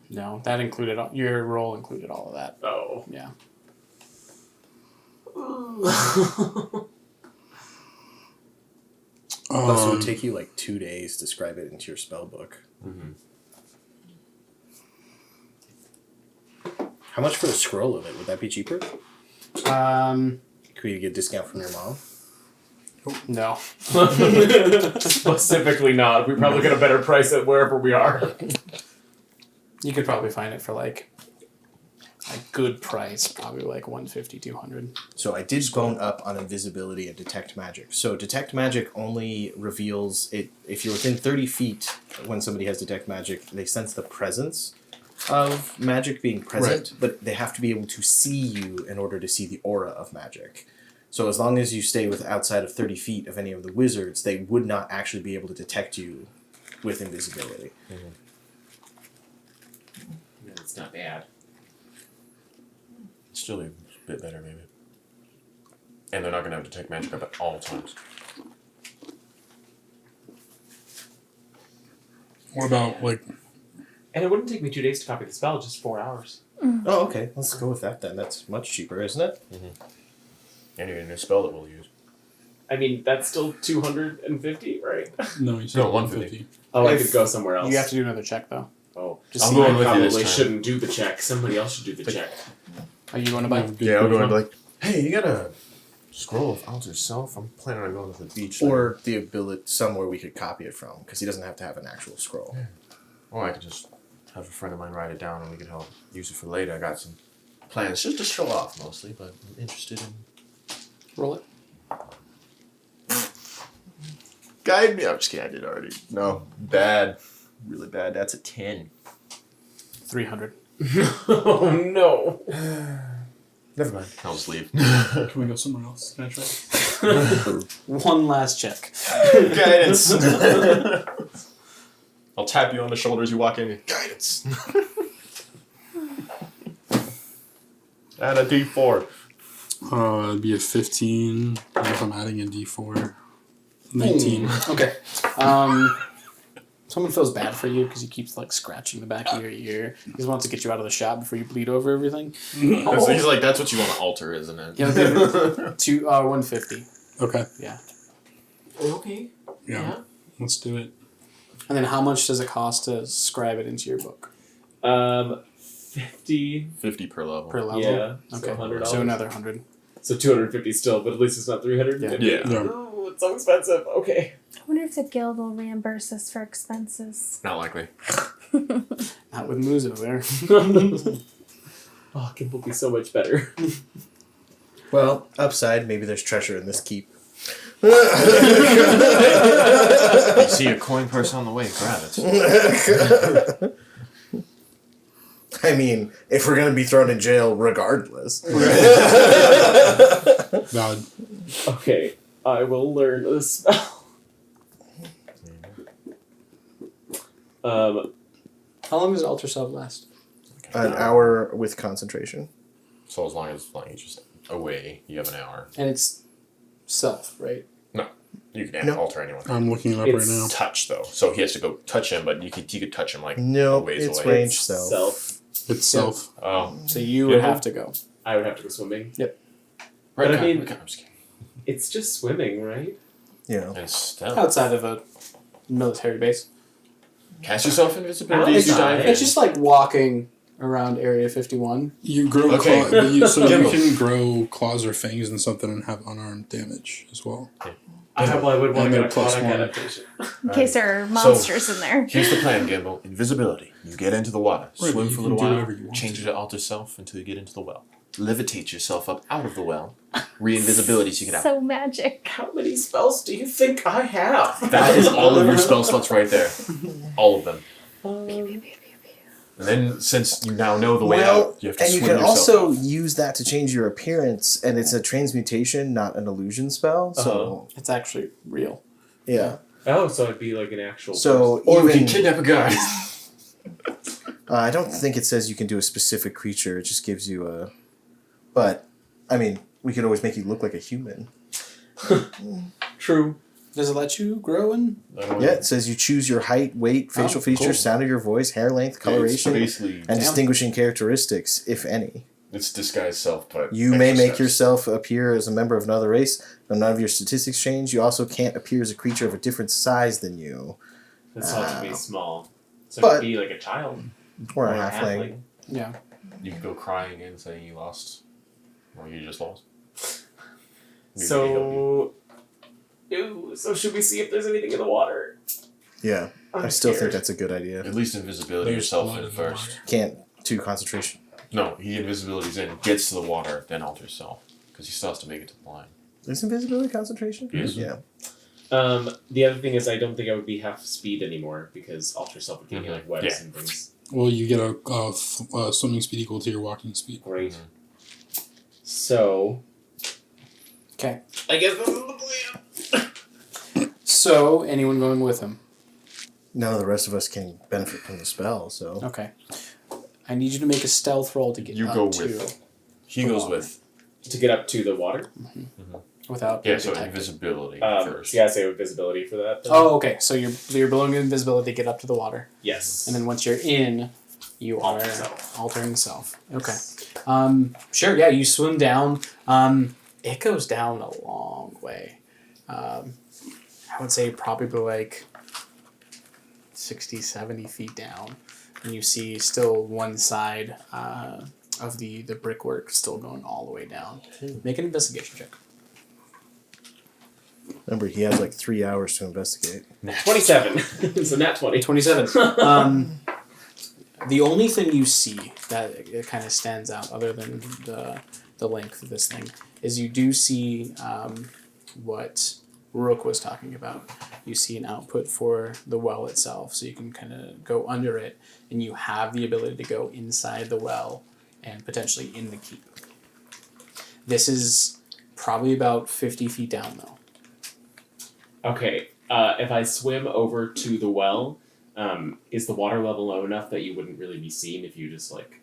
No, that included, your role included all of that. Oh. Yeah. Plus, it would take you like 2 days to scribe it into your spell book. Mm-hmm. How much for a scroll of it? Would that be cheaper? Could you get a discount from your mom? No. Specifically not. We probably get a better price at wherever we are. You could probably find it for like a good price, probably like 150, 200. So I did bone up on invisibility and detect magic. So detect magic only reveals it if you're within 30 feet when somebody has detect magic, they sense the presence of magic being present, but they have to be able to see you in order to see the aura of magic. So as long as you stay outside of 30 feet of any of the wizards, they would not actually be able to detect you with invisibility. Mm-hmm. It's not bad. Still a bit better, maybe. And they're not going to have detect magic up at all times. What about, like... And it wouldn't take me 2 days to copy the spell, just 4 hours. Oh, okay. Let's go with that then. That's much cheaper, isn't it? Mm-hmm. And even a new spell that we'll use. I mean, that's still 250, right? No, you said No, 150. Oh, I If- could go somewhere else. You have to do another check, though. Oh, Just I'm see going if- with you this probably time. shouldn't do the check. Somebody else should do the check. Are you going to buy? Yeah, I'll go and be like, hey, you got a scroll of Alter Self? I'm planning on going to the beach. Or the ability somewhere we could copy it from, because he doesn't have to have an actual scroll. Or I could just have a friend of mine write it down and we could help use it for later. I got some plans just to show off mostly, but I'm interested in... Roll it. Guide me. I'm just kidding. I did already. No. Bad. Really bad. That's a 10. 300. Oh, no. Never mind. I'll just leave. Can we go somewhere else? Can I try? One last check. Guidance. I'll tap you on the shoulder as you walk in. Guidance. Add a D4. It'd be a 15. And if I'm adding a D4, 19. Okay. Someone feels bad for you because he keeps like scratching the back of your ear. He just wants to get you out of the shop before you bleed over everything. So he's like, that's what you want to alter, isn't it? Yeah, to 150. Okay. Yeah. Okay. Yeah. Let's do it. And then how much does it cost to scribe it into your book 50 50 per level. per level? Yeah. Okay. So $100. So another 100. So 250 still, but at least it's not 300. Yeah. Yeah. Yeah. Ooh, it's so expensive. Okay. I wonder if the guild will reimburse us for expenses. Not likely. Not with Muzo there. Oh, it will be so much better. Well, upside, maybe there's treasure in this keep. You see a coin purse on the way, grab it. I mean, if we're going to be thrown in jail regardless. Valid. Okay, I will learn the spell. How long does Alter Self last? An hour with concentration. So as long as like, he's just away, you have an hour. And it's self, right? You can No. alter anyone. I'm looking it up It's right now. Touch though, so he has to go touch him, but you could touch him like No, a ways it's away. range self. Self. It's self. Oh, So you would Yeah. have to go. I would have to go swimming. right. But I mean- I'm just kidding. It's just swimming, right? You know. And stealth. Outside of a military base. Cast yourself invisibility as you Outside. dive in. It's just like walking around Area 51. You grow Okay. so Give you 'em. can grow claws or fangs and something and have unarmed damage as well. I would want And to then get a plus chronic one. adaptation. In case there are monsters in there. Here's the plan, Gimble. Invisibility. You get into the water, Right, swim you for a can little do while, whatever you want change to. it to alter self until you get into the well. Levitate yourself up out of the well. Re-invisibility so you get out. So magic. How many spells do you think I have? That is all of your spell slots right there. All of them. And then, since you now know the way out, you have to and you swim can yourself also out. use that to change your appearance, and it's a transmutation, not an illusion spell. So It's actually real. yeah. Oh, so it'd be like an actual. So Or we even can kidnap a guy. I don't think it says you can do a specific creature. It just gives you a. But I mean, we could always make you look like a human. True. Does it let you grow in? Yeah, it says you choose your height, weight, facial Oh, features, cool. sound of your voice, hair length, coloration, and Basically, distinguishing characteristics, if any. it's disguised self, but You may make exercise. yourself appear as a member of another race, but none of your statistics change. You also can't appear as a creature of a different size than you, It's thought to be small. So but- it could be like a child. or a halfling. Yeah. You can go crying in saying you lost, or you just lost. So. Ew, so should we see if there's anything in the water? Yeah, I I'm still think scared. that's a good idea. At least invisibility There's yourself blood in in the first. water. Can't do concentration. No, he invisibility's in, gets to the water, then alters self. Because he still has to make it to the line. Is invisibility concentration? Yes. Yeah. The other thing is I don't think I would be half speed anymore because Alter Self would give me like webs Yeah. and things. Well, you get a swimming speed equal to your walking speed. Great. So Okay. I guess this is the plan. So, anyone going with him? None of the rest of us can benefit from the spell, so. Okay. I need you to make a stealth roll to get You up go to with. He goes with. To get up to the water. without Yeah, being so detected. invisibility So first. you gotta say visibility for that. Then? Oh, okay. So you're below invisibility to get up to the water, Yes. and then once you're in, you are Alter self. altering self. Okay. Sure. Yeah, you swim down. It goes down a long way. I would say probably like 60, 70 feet down, and you see still one side of the brickwork still going all the way down. Make an investigation check. Remember, he has like 3 hours to investigate. 27. So not 20. 27. The only thing you see that it kind of stands out, other than the length of this thing, is you do see what Rook was talking about. You see an output for the well itself, so you can kind of go under it, and you have the ability to go inside the well and potentially in the keep. This is probably about 50 feet down, though. Okay. If I swim over to the well, is the water level low enough that you wouldn't really be seen if you just like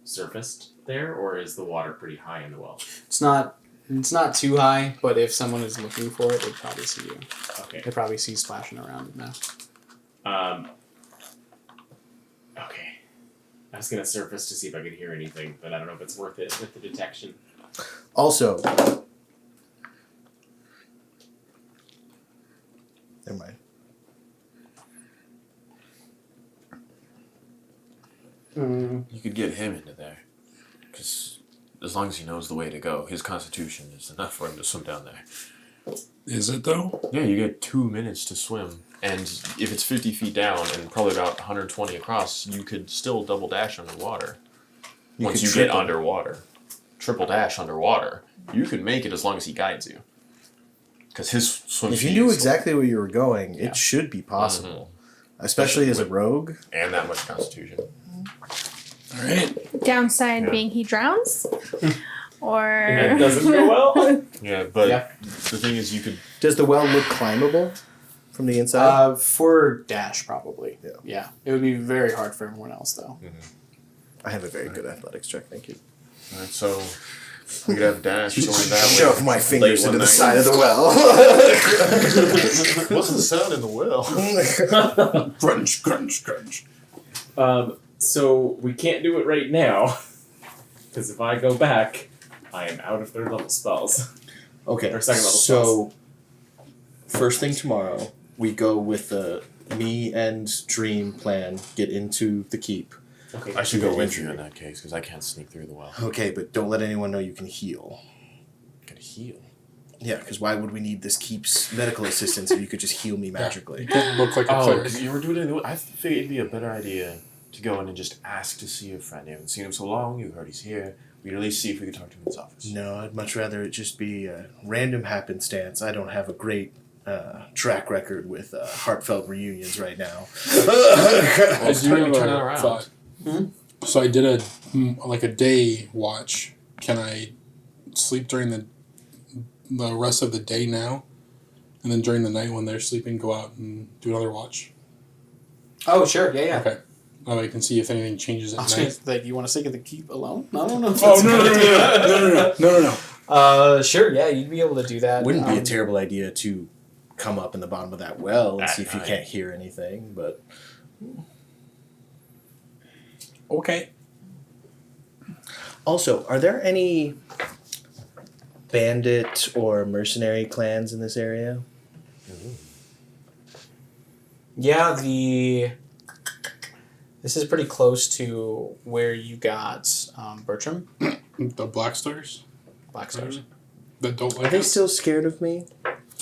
surfaced there, or is the water pretty high in the well? It's not too high, but if someone is looking for it, they'd probably see you. Okay. They probably see splashing around it now. Okay. I was gonna surface to see if I could hear anything, but I don't know if it's worth it with the detection. Also, never mind. You could get him into there. Because as long as he knows the way to go, his constitution is enough for him to swim down there. Is it though? Yeah, you get 2 minutes to swim. And if it's 50 feet down and probably about 120 across, you could still double dash underwater. Once could you get triple. underwater. Triple dash underwater. You could make it as long as he guides you. Because his swim If you speed knew is- exactly where you were going, Yeah. it should be possible. Especially as a rogue. And that much constitution. All right. Downside Yeah. being he drowns, or It doesn't go well. Yeah, but Yeah. the thing is you could... Does the well look climbable from the inside? For Dash, probably. Yeah. Yeah. It would be very hard for everyone else, though. I have a very good athletics check, thank you. Alright, so... We could have Dash going that way. Shove my fingers Late into one the night. side of the well. What's the sound in the well? Crunch, crunch, crunch. So we can't do it right now, because if I go back, I am out of third level spells. Okay, Or second level so first thing tomorrow, we go with the me and Dream plan, get into the keep. Okay. I should Go go with injury. you in that case because I can't sneak through the well. Okay, but don't let anyone know you can heal. Can heal. Yeah, because why would we need this keeps medical assistance if you could just heal me magically? You can't look like a Oh, cleric. because you were doing it. I figured it'd be a better idea to go in and just ask to see your friend. You haven't seen him so long. You heard he's here. We'd at least see if we could talk to him in his office. No, I'd much rather it just be a random happenstance. I don't have a great track record with heartfelt reunions right now. I it's do time to have turn a it around. thought. So I did a day watch. Can I sleep during the rest of the day now, and then during the night when they're sleeping, go out and do another watch? Oh, sure. Yeah, yeah. Okay. That way I can see if anything changes at night. Like, you want to stay at the keep alone? I don't know. If Oh that's no! Sure, yeah, you'd be able to do that. Wouldn't be a terrible idea to come up in the bottom of that well and At see if you night. can't hear anything, but Okay. also, are there any bandit or mercenary clans in this area? Yeah, this is pretty close to where you got Bertram, The Black Stars Black Stars. that don't Are like they us. still scared of me?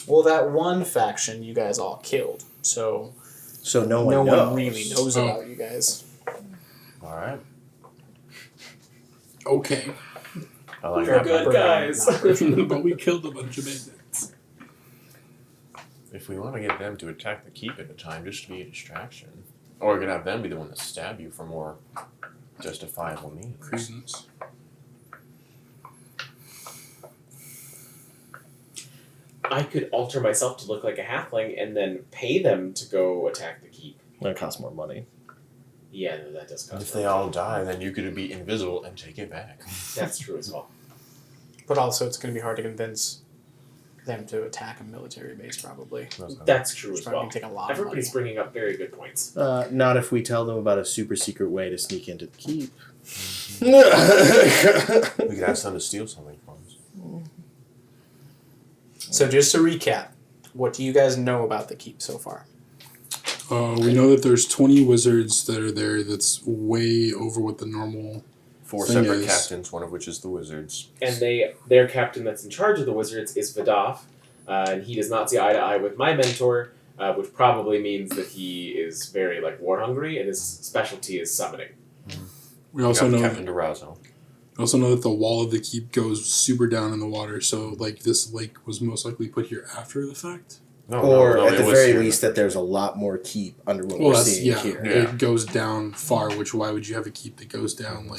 Well, that one faction you guys all killed, so So no one no knows. one really knows Oh. about you guys. All right. Okay. I like You're that. good guys. But we killed a bunch of bandits. If we want to get them to attack the keep at a time, just to be a distraction, or we could have them be the one to stab you for more justifiable means. Reasons. I could alter myself to look like a halfling and then pay them to go attack the keep. That costs more money. Yeah, no, that does And cost if they money. all die, then you could be invisible and take it back. That's true as well. But also, it's going to be hard to convince them to attack a military base, probably. That's true It's as probably well. going to take a lot Everybody's of money. bringing up very good points. Not if we tell them about a super secret way to sneak into the keep. We could ask them to steal something from us. So just to recap, what do you guys know about the keep so far? We know that there's 20 wizards that are there. That's way over what the normal. 4 Thing separate is- captains, one of which is the wizards. And their captain that's in charge of the wizards is Vidaf, and he does not see eye to eye with my mentor, which probably means that he is very war hungry, and his specialty is summoning. We also know. Captain Durazo. We also know that the wall of the keep goes super down in the water. So this lake was most likely put here after the fact. No, Or no, at it the was very here. least that there's a lot more keep under what Well, we're that's seeing here. Yeah. It goes down far. Which why would you have a keep that goes down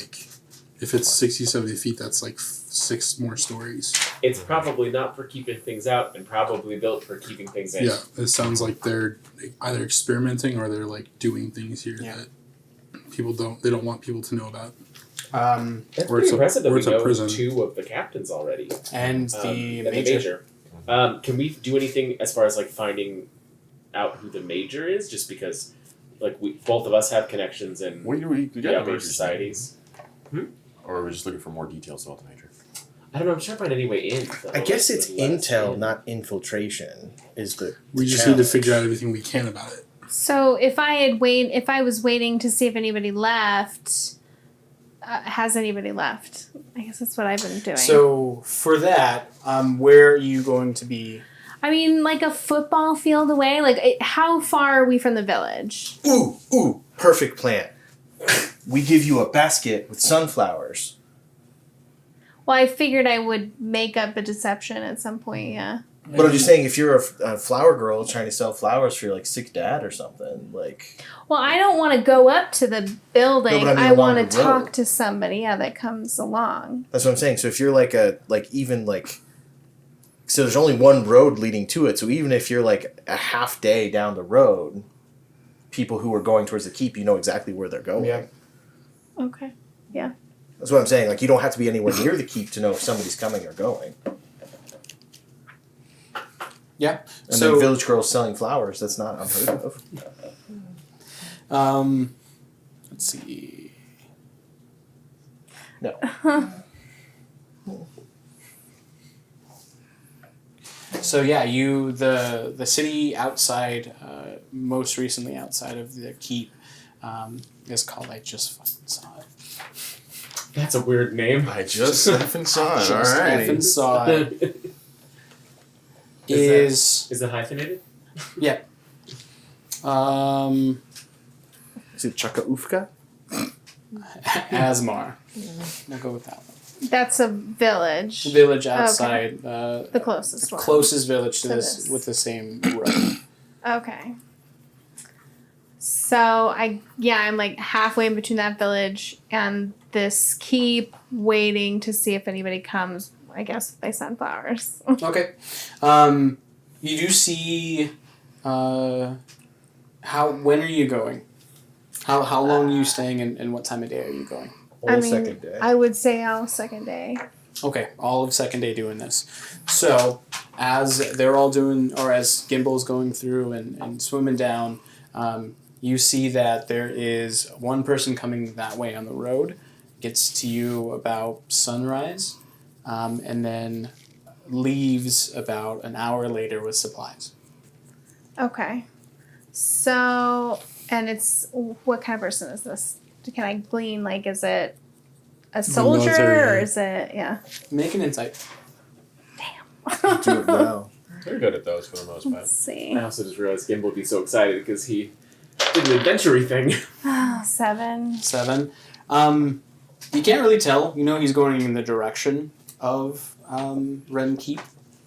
if it's 60, 70 feet? That's 6 more stories. It's probably not for keeping things out, and probably built for keeping things in. Yeah, it sounds like they're either experimenting or they're doing things here Yeah. that people don't want people to know about. That's Or pretty it's a- impressive that or we it's a know prison. 2 of the captains already. And And the major. Can we do anything as far as finding out who the major is? Just because, we both of us have connections in We got the the upper major societies. Or we're just looking for more details about the major. I don't know. I'm trying to find any way in. though, I guess it's let us intel, in. not infiltration, is the We just need to challenge. figure out everything we can about it. So if I was waiting to see if anybody left, has anybody left? I guess that's what I've been doing. So for that, where are you going to be? I mean, a football field away. How far are we from the village? Ooh, perfect plan. We give you a basket with sunflowers. Well, I figured I would make up a deception at some point. Yeah. But I'm just saying, if you're a flower girl trying to sell flowers for your sick dad or something, Well, I don't want to go up to the building. No, but I mean I want along to the talk road. to somebody. Yeah, that comes along. that's what I'm saying. So if you're so there's only one road leading to it. So even if you're a half day down the road, people who are going towards the keep, you know exactly where they're going. Yeah. Okay. That's what I'm saying. You don't have to be anywhere near the keep to know if somebody's coming or going. Yeah. And So then village girls selling flowers, that's not unheard of. let's see. No. So yeah, the city outside, most recently outside of the keep, is called I Just Fucking Saw It. That's a weird name. I just effing saw it. Just Alrighty. Fucking Saw It. Is it hyphenated? Yeah. Is it Chaka Ufka? Asmar. We'll go with that one. That's a village. Village outside. The closest one. Closest village to To this this. with the same road. Okay. So I'm like halfway in between that village and this keep, waiting to see if anybody comes. I guess with my sunflowers. Okay. You do see. When are you going? How long are you staying and what time of day are you going? All second day. I would say all second day. Okay, all of second day doing this. So, as they're all doing, or as Gimbal's going through and swimming down, you see that there is one person coming that way on the road, gets to you about sunrise, and then leaves about an hour later with supplies. Okay. So, and it's, what kind of person is this? Can I glean, like, is it a soldier military. or is it, yeah. Make an insight. Do it well. They're good at those for the most part. Let's see. I also just realized Gimbal would be so excited because he did an adventure-y thing. 7. 7. You can't really tell. You know he's going in the direction of Ren Keep.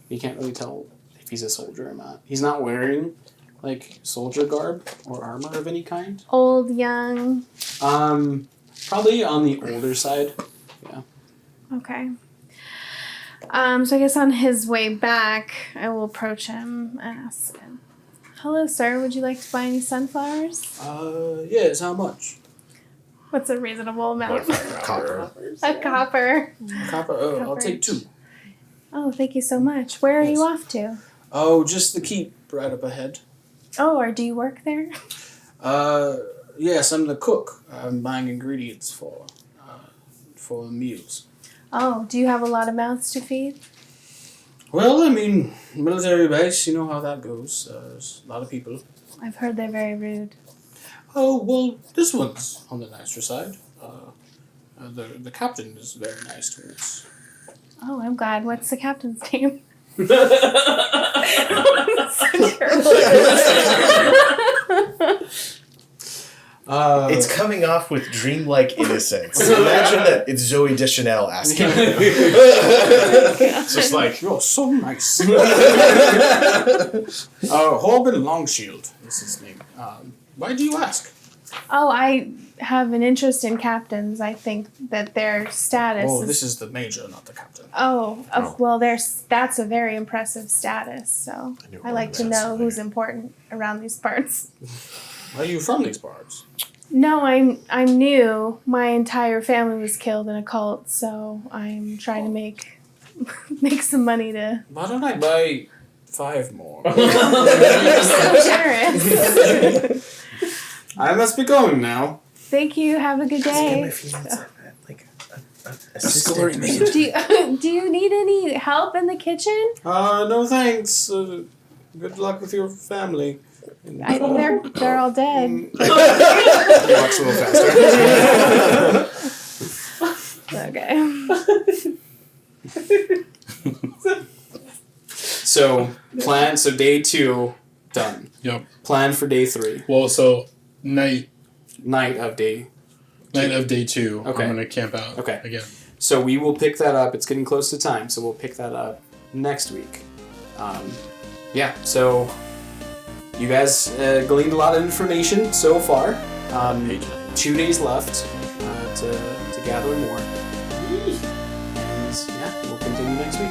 You can't really tell if he's a soldier or not. He's not wearing like soldier garb or armor of any kind. Old, young. Probably on the older side. Okay. So I guess on his way back, I will approach him and ask him, "Hello, sir. Would you like to buy any sunflowers? Yes. How much? What's a reasonable amount? Copper. A copper. Copper. I'll Copper. take 2. Oh, thank you so much. Where are Yes. you off to? Oh, just the keep right up ahead. Oh, or do you work there? Yes, I'm the cook. I'm buying ingredients for meals. Oh, do you have a lot of mouths to feed? Well, I mean, military base, you know how that goes. There's a lot of people. I've heard they're very rude. Oh, well, this one's on the nicer side. The captain is very nice to us. Oh, I'm glad. What's the captain's name? It's coming off with dreamlike innocence. Imagine that it's Zoe Deschanel asking. It's just like, You're so nice. Horben Longshield is his name. Why do you ask? Oh, I have an interest in captains. I think that their status Oh, is... this is the major, not the captain. Well, that's a very impressive status, so I like to know who's important around these parts. Are you from these parts? No, I'm new. My entire family was killed in a cult, so I'm trying to make some money to... Why don't I buy 5 more? You're so generous. I must be going now. Thank you. Have a good day. Assistant. Do you need any help in the kitchen? No thanks. Good luck with your family. They're all dead. Walks a little faster. Okay. So day 2 done. Yep. Plan for day 3. Well, so night Of day. of day 2, Okay. I'm gonna camp out Okay. again. So we will pick that up. It's getting close to time, so we'll pick that up next week. So you guys gleaned a lot of information so far. 2 days left to gather more. And we'll continue next week.